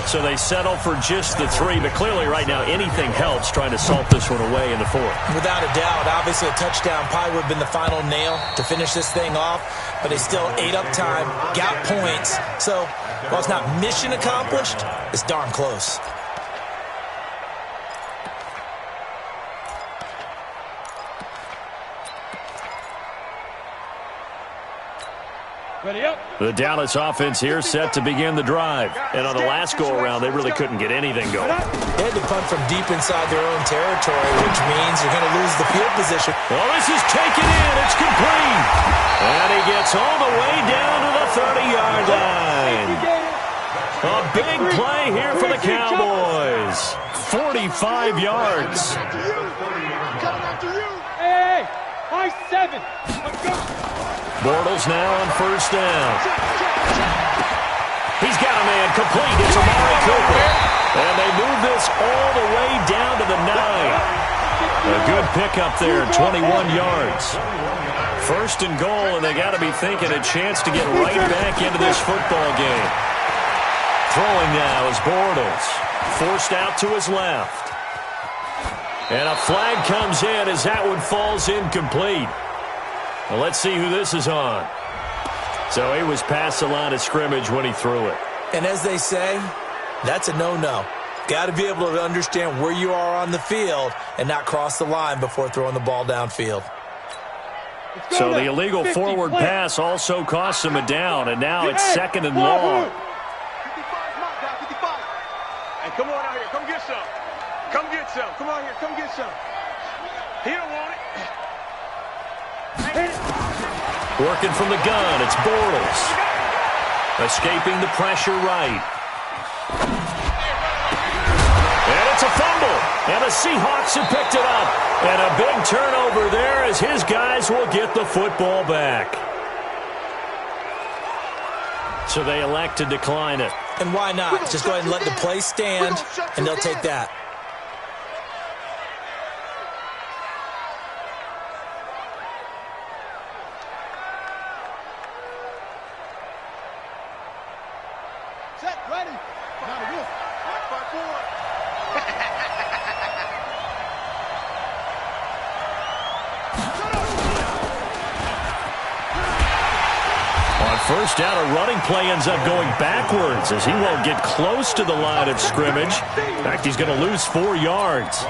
So they settle for just the 3, but clearly right now anything helps trying to salt this one away in the 4th. Without a doubt, obviously a touchdown probably would have been the final nail to finish this thing off, but they still ate up time, got points. So while it's not mission accomplished, it's darn close. Ready up. The Dallas offense here set to begin the drive. And on the last go-around, they really couldn't get anything going. They had to punt from deep inside their own territory, which means you're going to lose the field position. Well, this is taken in. It's complete. And he gets all the way down to the 30-yard line. A big play here for the Cowboys. 45 yards. Hey, high 7. Let's go. Bortles now on 1st down. He's got a man complete. It's Amari Cooper. And they move this all the way down to the 9. A good pickup there, 21 yards. 1st and goal, and they got to be thinking a chance to get right back into this football game. Throwing now is Bortles. Forced out to his left. And a flag comes in as that one falls incomplete. Well, let's see who this is on. So he was past the line of scrimmage when he threw it. And as they say, that's a no-no. Got to be able to understand where you are on the field and not cross the line before throwing the ball downfield. So the illegal forward pass also costs him a down, and now it's 2nd and long. 55, hey, come on out here. Come get some. Come get some. Come on here. Come get some. He don't want it. Working from the gun, it's Bortles. Escaping the pressure right. And it's a fumble. And the Seahawks have picked it up. And a big turnover there as his guys will get the football back. So they elect to decline it. And why not? Just go ahead and let the play stand, and they'll take that. First down, a running play ends up going backwards as he won't get close to the line of scrimmage. In fact, he's going to lose 4 yards.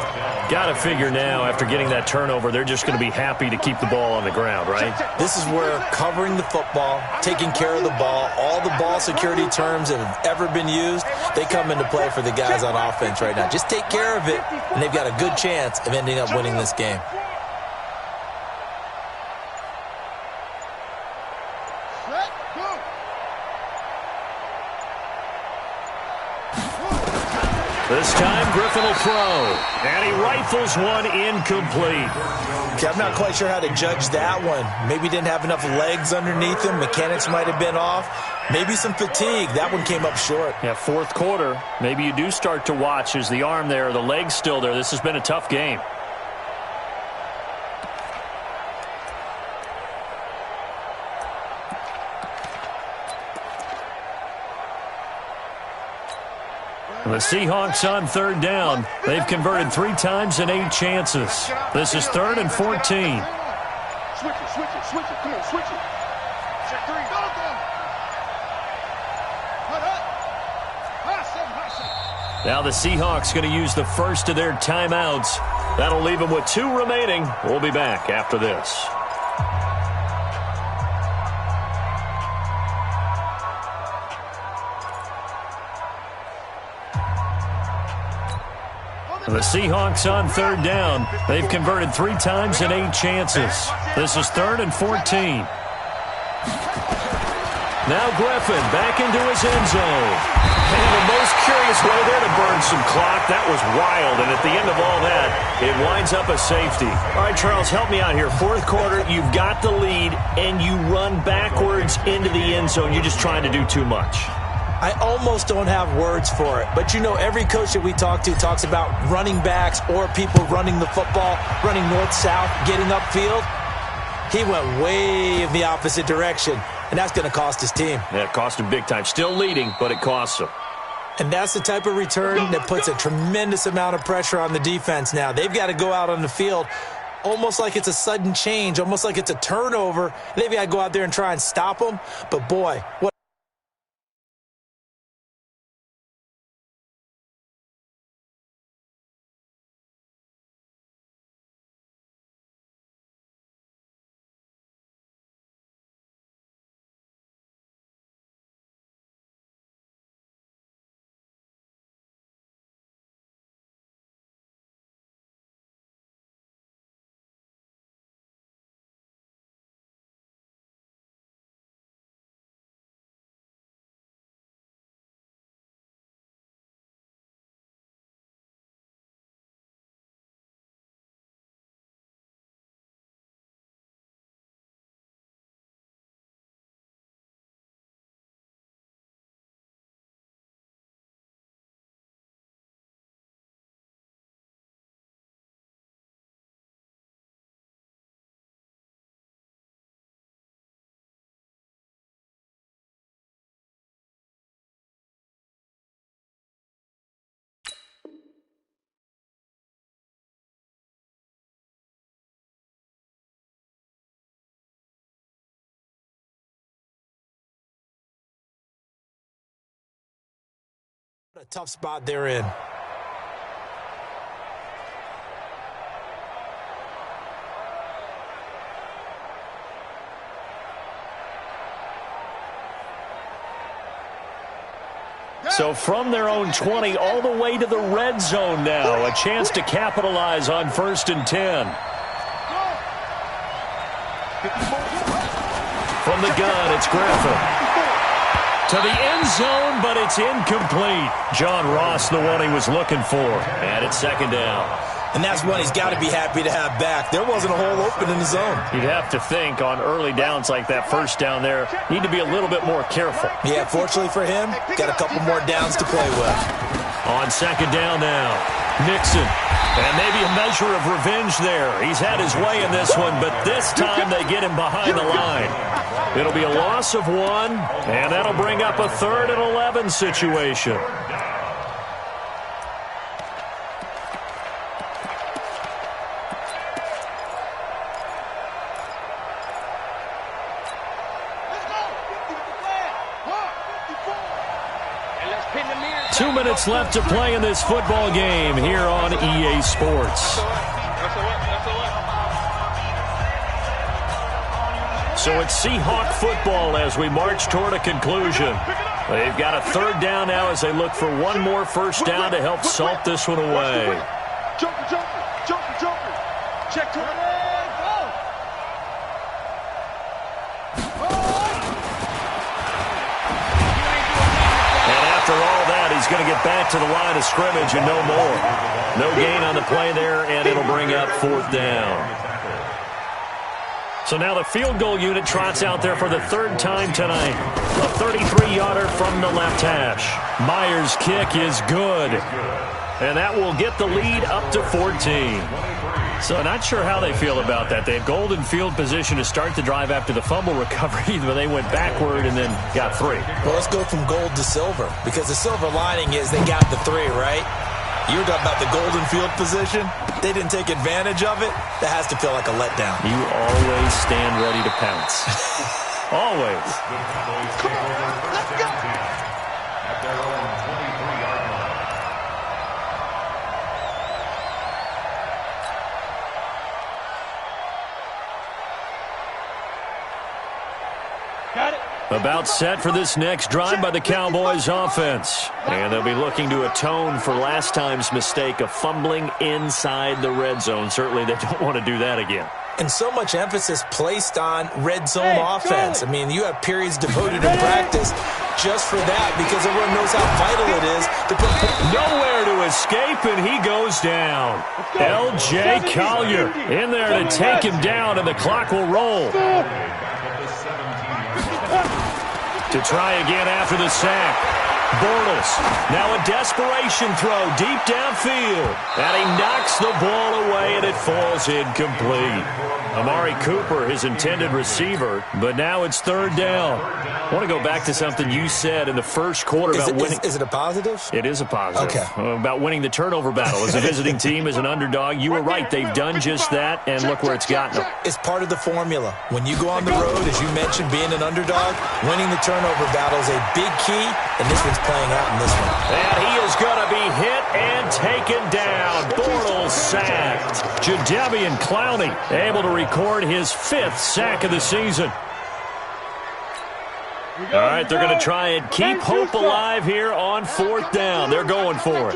Got to figure now, after getting that turnover, they're just going to be happy to keep the ball on the ground, right? This is where covering the football, taking care of the ball, all the ball security terms that have ever been used, they come into play for the guys on offense right now. Just take care of it, and they've got a good chance of ending up winning this game. This time, Griffin will throw, and he rifles one incomplete. Okay, I'm not quite sure how to judge that one. Maybe didn't have enough legs underneath him. Mechanics might have been off. Maybe some fatigue. That one came up short. Yeah, 4th quarter. Maybe you do start to watch. Is the arm there, the leg's still there? This has been a tough game. The Seahawks on 3rd down. They've converted 3 times in 8 chances. This is 3rd and 14. Switch it. Come on, switch it. Check 3. Now the Seahawks going to use the first of their timeouts. That'll leave them with 2 remaining. We'll be back after this. The Seahawks on 3rd down. They've converted 3 times in 8 chances. This is 3rd and 14. Now Griffin back into his end zone. And the most curious way there to burn some clock. That was wild. And at the end of all that, it winds up a safety. All right, Charles, help me out here. 4th quarter, you've got the lead, and you run backwards into the end zone. You're just trying to do too much. I almost don't have words for it. But, you know, every coach that we talk to talks about running backs or people running the football, running north-south, getting upfield. He went way in the opposite direction, and that's going to cost his team. Yeah, it cost him big time. Still leading, but it costs him. And that's the type of return that puts a tremendous amount of pressure on the defense now. They've got to go out on the field almost like it's a sudden change, almost like it's a turnover. They've got to go out there and try and stop them. But, boy, what a tough spot they're in. So from their own 20 all the way to the red zone now. A chance to capitalize on 1st and 10. From the gun, it's Griffin. To the end zone, but it's incomplete. John Ross, the one he was looking for. And it's 2nd down. And that's one he's got to be happy to have back. There wasn't a hole open in the zone. You'd have to think on early downs like that 1st down there, need to be a little bit more careful. Yeah, fortunately for him, got a couple more downs to play with. On 2nd down now, Nixon. And maybe a measure of revenge there. He's had his way in this one, but this time they get him behind the line. It'll be a loss of 1, and that'll bring up a 3rd and 11 situation. Two minutes left to play in this football game here on EA Sports. So it's Seahawk football as we march toward a conclusion. They've got a 3rd down now as they look for one more 1st down to help salt this one away. Jumper. Check to it. He's going to get back to the line of scrimmage and no more. No gain on the play there, and it'll bring up 4th down. So now the field goal unit trots out there for the 3rd time tonight. A 33-yarder from the left hash. Myers' kick is good. And that will get the lead up to 14. So not sure how they feel about that. They had golden field position to start the drive after the fumble recovery, but they went backward and then got 3. Well, let's go from gold to silver, because the silver lining is they got the 3, right? You were talking about the golden field position. They didn't take advantage of it. That has to feel like a letdown. You always stand ready to pounce. Always. Come on, let's go. At their own 23-yard line. Got it. About set for this next drive by the Cowboys offense. And they'll be looking to atone for last time's mistake of fumbling inside the red zone. Certainly they don't want to do that again. And so much emphasis placed on red zone offense. I mean, you have periods devoted in practice just for that because everyone knows how vital it is to put nowhere to escape, and he goes down. L.J. Collier in there to take him down, and the clock will roll. To try again after the sack. Bortles, now a desperation throw deep downfield. And he knocks the ball away, and it falls incomplete. Amari Cooper, his intended receiver, but now it's third down. I want to go back to something you said in the first quarter about winning. Is it a positive? It is a positive. Okay. About winning the turnover battle. As a visiting team, as an underdog, you were right. They've done just that, and look where it's gotten them. It's part of the formula. When you go on the road, as you mentioned, being an underdog, winning the turnover battle is a big key, and this one's playing out in this one. And he is going to be hit and taken down. Bortles sacked. Jadeveon Clowney able to record his 5th sack of the season. All right, they're going to try and keep hope alive here on 4th down. They're going for it.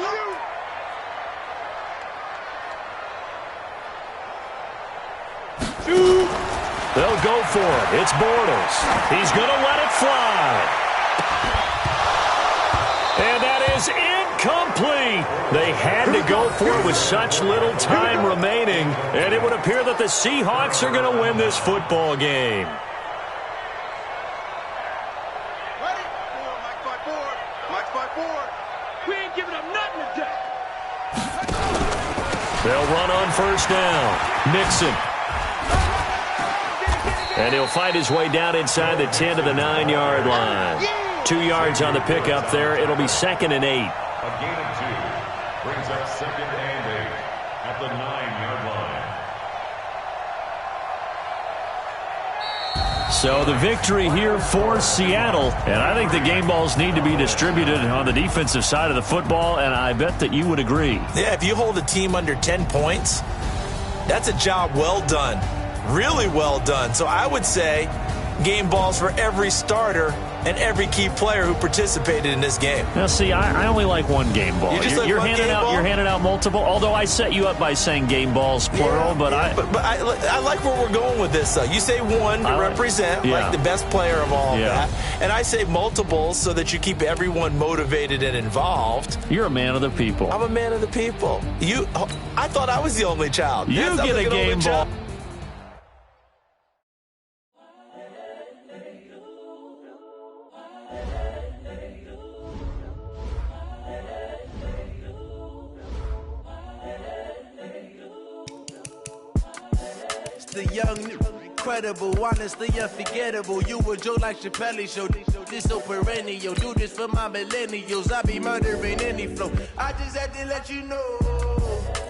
They'll go for it. It's Bortles. He's going to let it fly. And that is incomplete. They had to go for it with such little time remaining, and it would appear that the Seahawks are going to win this football game. We ain't giving up nothing today. They'll run on 1st down. Mixon. And he'll fight his way down inside the 10 to the 9-yard line. 2 yards on the pickup there. It'll be 2nd and 8. A gain of 2 brings up 2nd and 8 at the 9-yard line. So the victory here for Seattle. And I think the game balls need to be distributed on the defensive side of the football, and I bet that you would agree. Yeah, if you hold a team under 10 points, that's a job well done. Really well done. So I would say game balls for every starter and every key player who participated in this game. Now, see, I only like one game ball. You're handing out multiple. Although I set you up by saying game balls plural, but I like where we're going with this. Though you say one to represent like the best player of all of that, and I say multiples so that you keep everyone motivated and involved. You're a man of the people. I'm a man of the people. I thought I was the only child. You get a game ball. The young, incredible, honestly unforgettable. You a Joe like Chappelle show. This so perennial. Do this for my millennials. I be murdering any flow. I just had to let you know.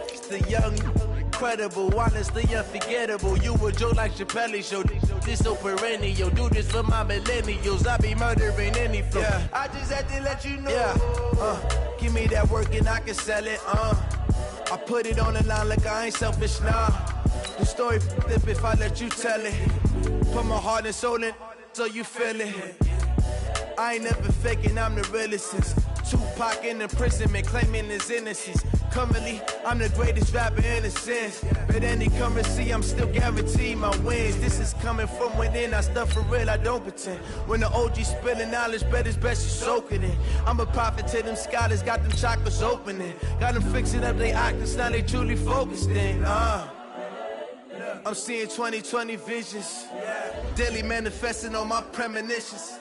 It's the young, incredible, honestly unforgettable. You a Joe like Chappelle show. This so perennial. Do this for my millennials. I be murdering any flow. I just had to let you know. Give me that work and I can sell it. I put it on the line like I ain't selfish, nah. The story flip if I let you tell it. Put my heart and soul in so you feel it. I ain't never faking, I'm the realest since Tupac in imprisonment, claiming his innocence. Currently, I'm the greatest rapper in a sense. But any currency, I'm still guaranteed my wins. This is coming from within, I stuff for real, I don't pretend. When the OG spilling knowledge, bet it's best you soak it in. I'm a prophet to them scholars, got them chakras opening. Got them fixing up they octaves, now they truly focused in. I'm seeing 20/20 visions. Daily manifesting on my premonitions.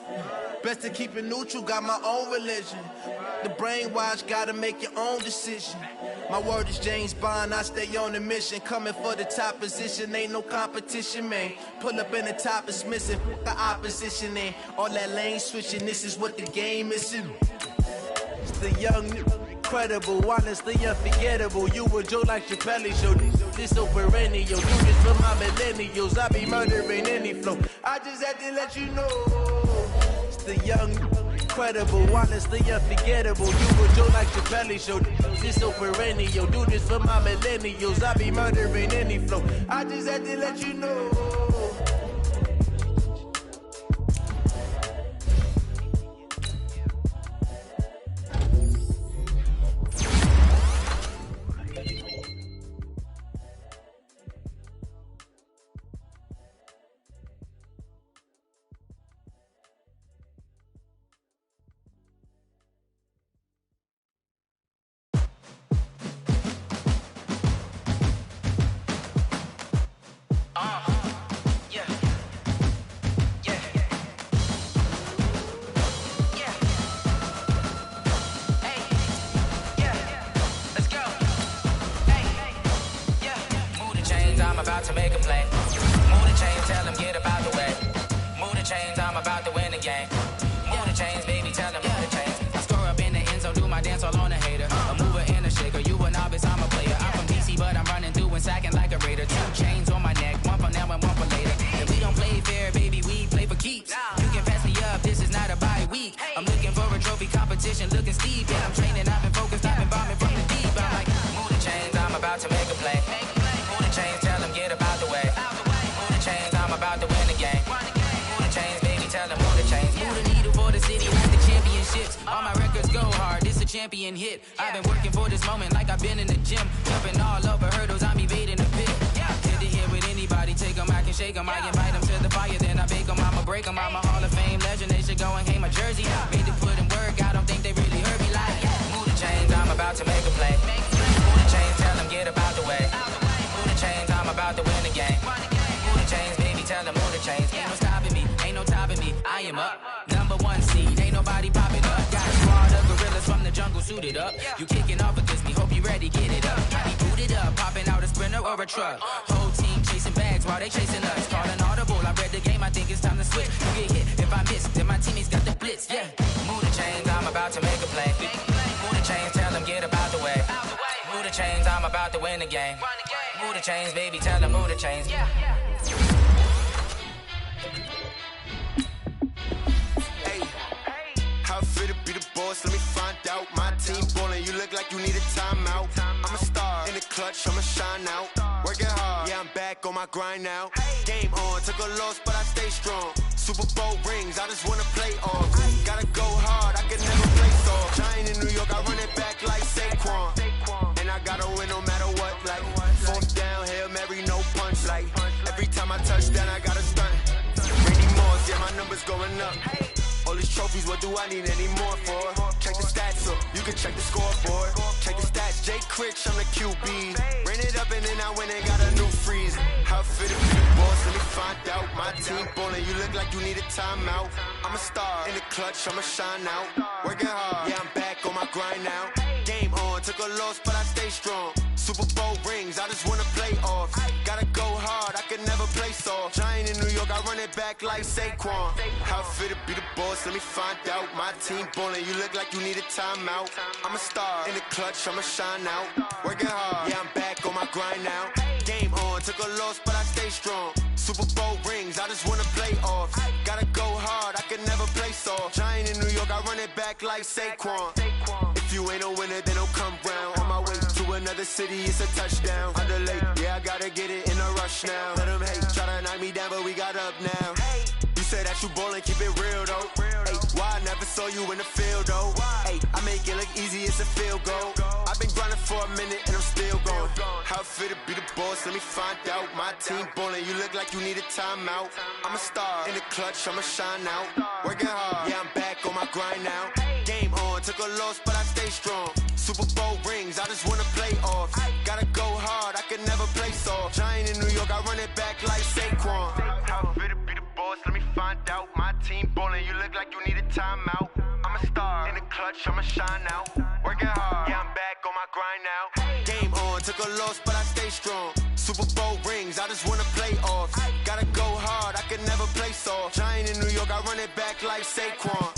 Best to keep it neutral, got my own religion. The brainwash, gotta make your own decision. My word is James Bond, I stay on a mission. Coming for the top position, ain't no competition, man. Pull up in the top, it's missing, the opposition ain't. All that lane switching, this is what the game is. It's the young, incredible, honestly unforgettable. You a Joe like Chappelle show. This so perennial. Do this for my millennials. I be murdering any flow. I just had to let you know. It's the young, incredible, honestly unforgettable. You a Joe like Chappelle show. This so perennial. Do this for my millennials. I be murdering any flow. I just had to let you know. chains, I'm about to win the game. Move the chains, baby, tell them move the chains. I score up in the end zone, do my dance all on a hater. A mover and a shaker, you a novice, I'm a player. I'm from DC, but I'm running through and sacking like a raider. 2 chains on my neck, one for now and one for later. And we don't play fair, baby, we play for keeps. You can pass me up, this is not a bye week. I'm looking for a trophy competition, looking steep. And I'm training, I've been focused, I've been bombing from the deep. I'm like, move the chains, I'm about to make a play. Move the chains, tell them get about the way. Move the chains, I'm about to win the game. Move the chains, baby, tell them move the chains. Move the needle for the city like the championships. All my records go hard, this a champion hit. I've been working for this moment like I've been in the gym. Jumping all over hurdles, I'm evading the pit. Hit to hit with anybody, take them, I can shake them. I invite them to the fire, then I bake them, I'ma break them. I'm a Hall of Fame legend, they should go and hang my jersey. Made to put in work, I don't think they really heard me like. Move the chains, I'm about to make a play. Move the chains, tell them get about the way. Move the chains, I'm about to win the game. Move the chains, baby, tell them move the chains. Ain't no stopping me, ain't no topping me. I am up, #1 seed, ain't nobody popping up. Got a squad of gorillas from the jungle suited up. You kicking off against me, hope you ready, get it up. I be booted up, popping out a sprinter or a truck. Whole team chasing bags while they chasing us. Calling audible, I read the game, I think it's time to switch. You get hit, if I miss, then my teammates got the blitz, yeah. Move the chains, I'm about to make a play. Move the chains, tell them get about the way. Move the chains, I'm about to win the game. Move the chains, baby, tell them move the chains. How fit to be the boss? Let me find out. My team ballin', you look like you need a timeout. I'm a star in the clutch, I'ma shine out. Working hard, yeah, I'm back on my grind now. Game on, took a loss, but I stay strong. Super Bowl rings, I just wanna play off. Gotta go hard, I can never play soft. Giant in New York, I run it back like Saquon. And I gotta win no matter what, like 4th down, Hail Mary, no punch. Like every time I touch down, I gotta stunt. Randy Moss, yeah, my numbers going up. All these trophies, what do I need any more for? Check the stats up, you can check the scoreboard. Check the stats, Jay Critch, I'm the QB. Ran it up and then I went and got a new freeze. How fit to be the boss, let me find out. My team ballin', you look like you need a timeout. I'm a star in the clutch, I'ma shine out. Working hard, yeah, I'm back on my grind now. Game on, took a loss, but I stay strong. Super Bowl rings, I just wanna play off. Gotta go hard, I can never play soft. Giant in New York, I run it back like Saquon. How fit to be the boss, let me find out. My team ballin', you look like you need a timeout. I'm a star in the clutch, I'ma shine out. Working hard, yeah, I'm back on my grind now. Game on, took a loss, but I stay strong. Super Bowl rings, I just wanna play off. Gotta go hard, I can never play soft. Giant in New York, I run it back like Saquon. If you ain't a winner, then don't come round. On my way to another city, it's a touchdown. Under late, yeah, I gotta get it in a rush now. Let them hate, try to knock me down, but we got up now. You say that you ballin', keep it real though. Hey, why I never saw you in the field though? Hey, I make it look easy, it's a field goal. I've been grinding for a minute and I'm still going. How fit to be the boss, let me find out. My team ballin', you look like you need a timeout. I'm a star in the clutch, I'ma shine out. Working hard, yeah, I'm back on my grind now. Game on, took a loss, but I stay strong. Super Bowl rings, I just wanna play off. Gotta go hard, I can never play soft. Giant in New York, I run it back like Saquon. How fit to be the boss, let me find out. My team ballin', you look like you need a timeout. I'm a star in the clutch, I'ma shine out. Working hard, yeah, I'm back on my grind now. Game on, took a loss, but I stay strong. Super Bowl rings, I just wanna play off. Gotta go hard, I can never play soft. Giant in New York, I run it back like Saquon.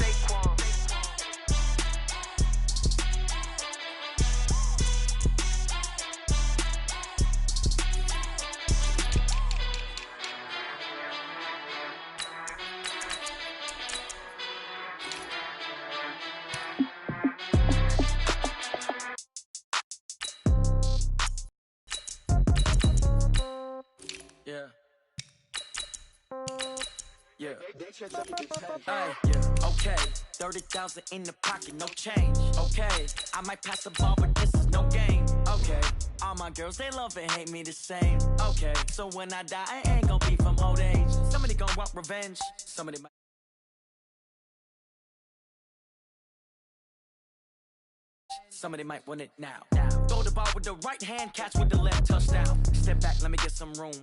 Okay, 30,000 in the pocket, no change. Okay, I might pass the ball, but this is no game. Okay, all my girls, they love and hate me the same. Okay, so when I die, I ain't gon' be from old age. Somebody gon' want revenge, somebody might. Somebody might want it now. Throw the ball with the right hand, catch with the left, touchdown. Step back, let me get some room.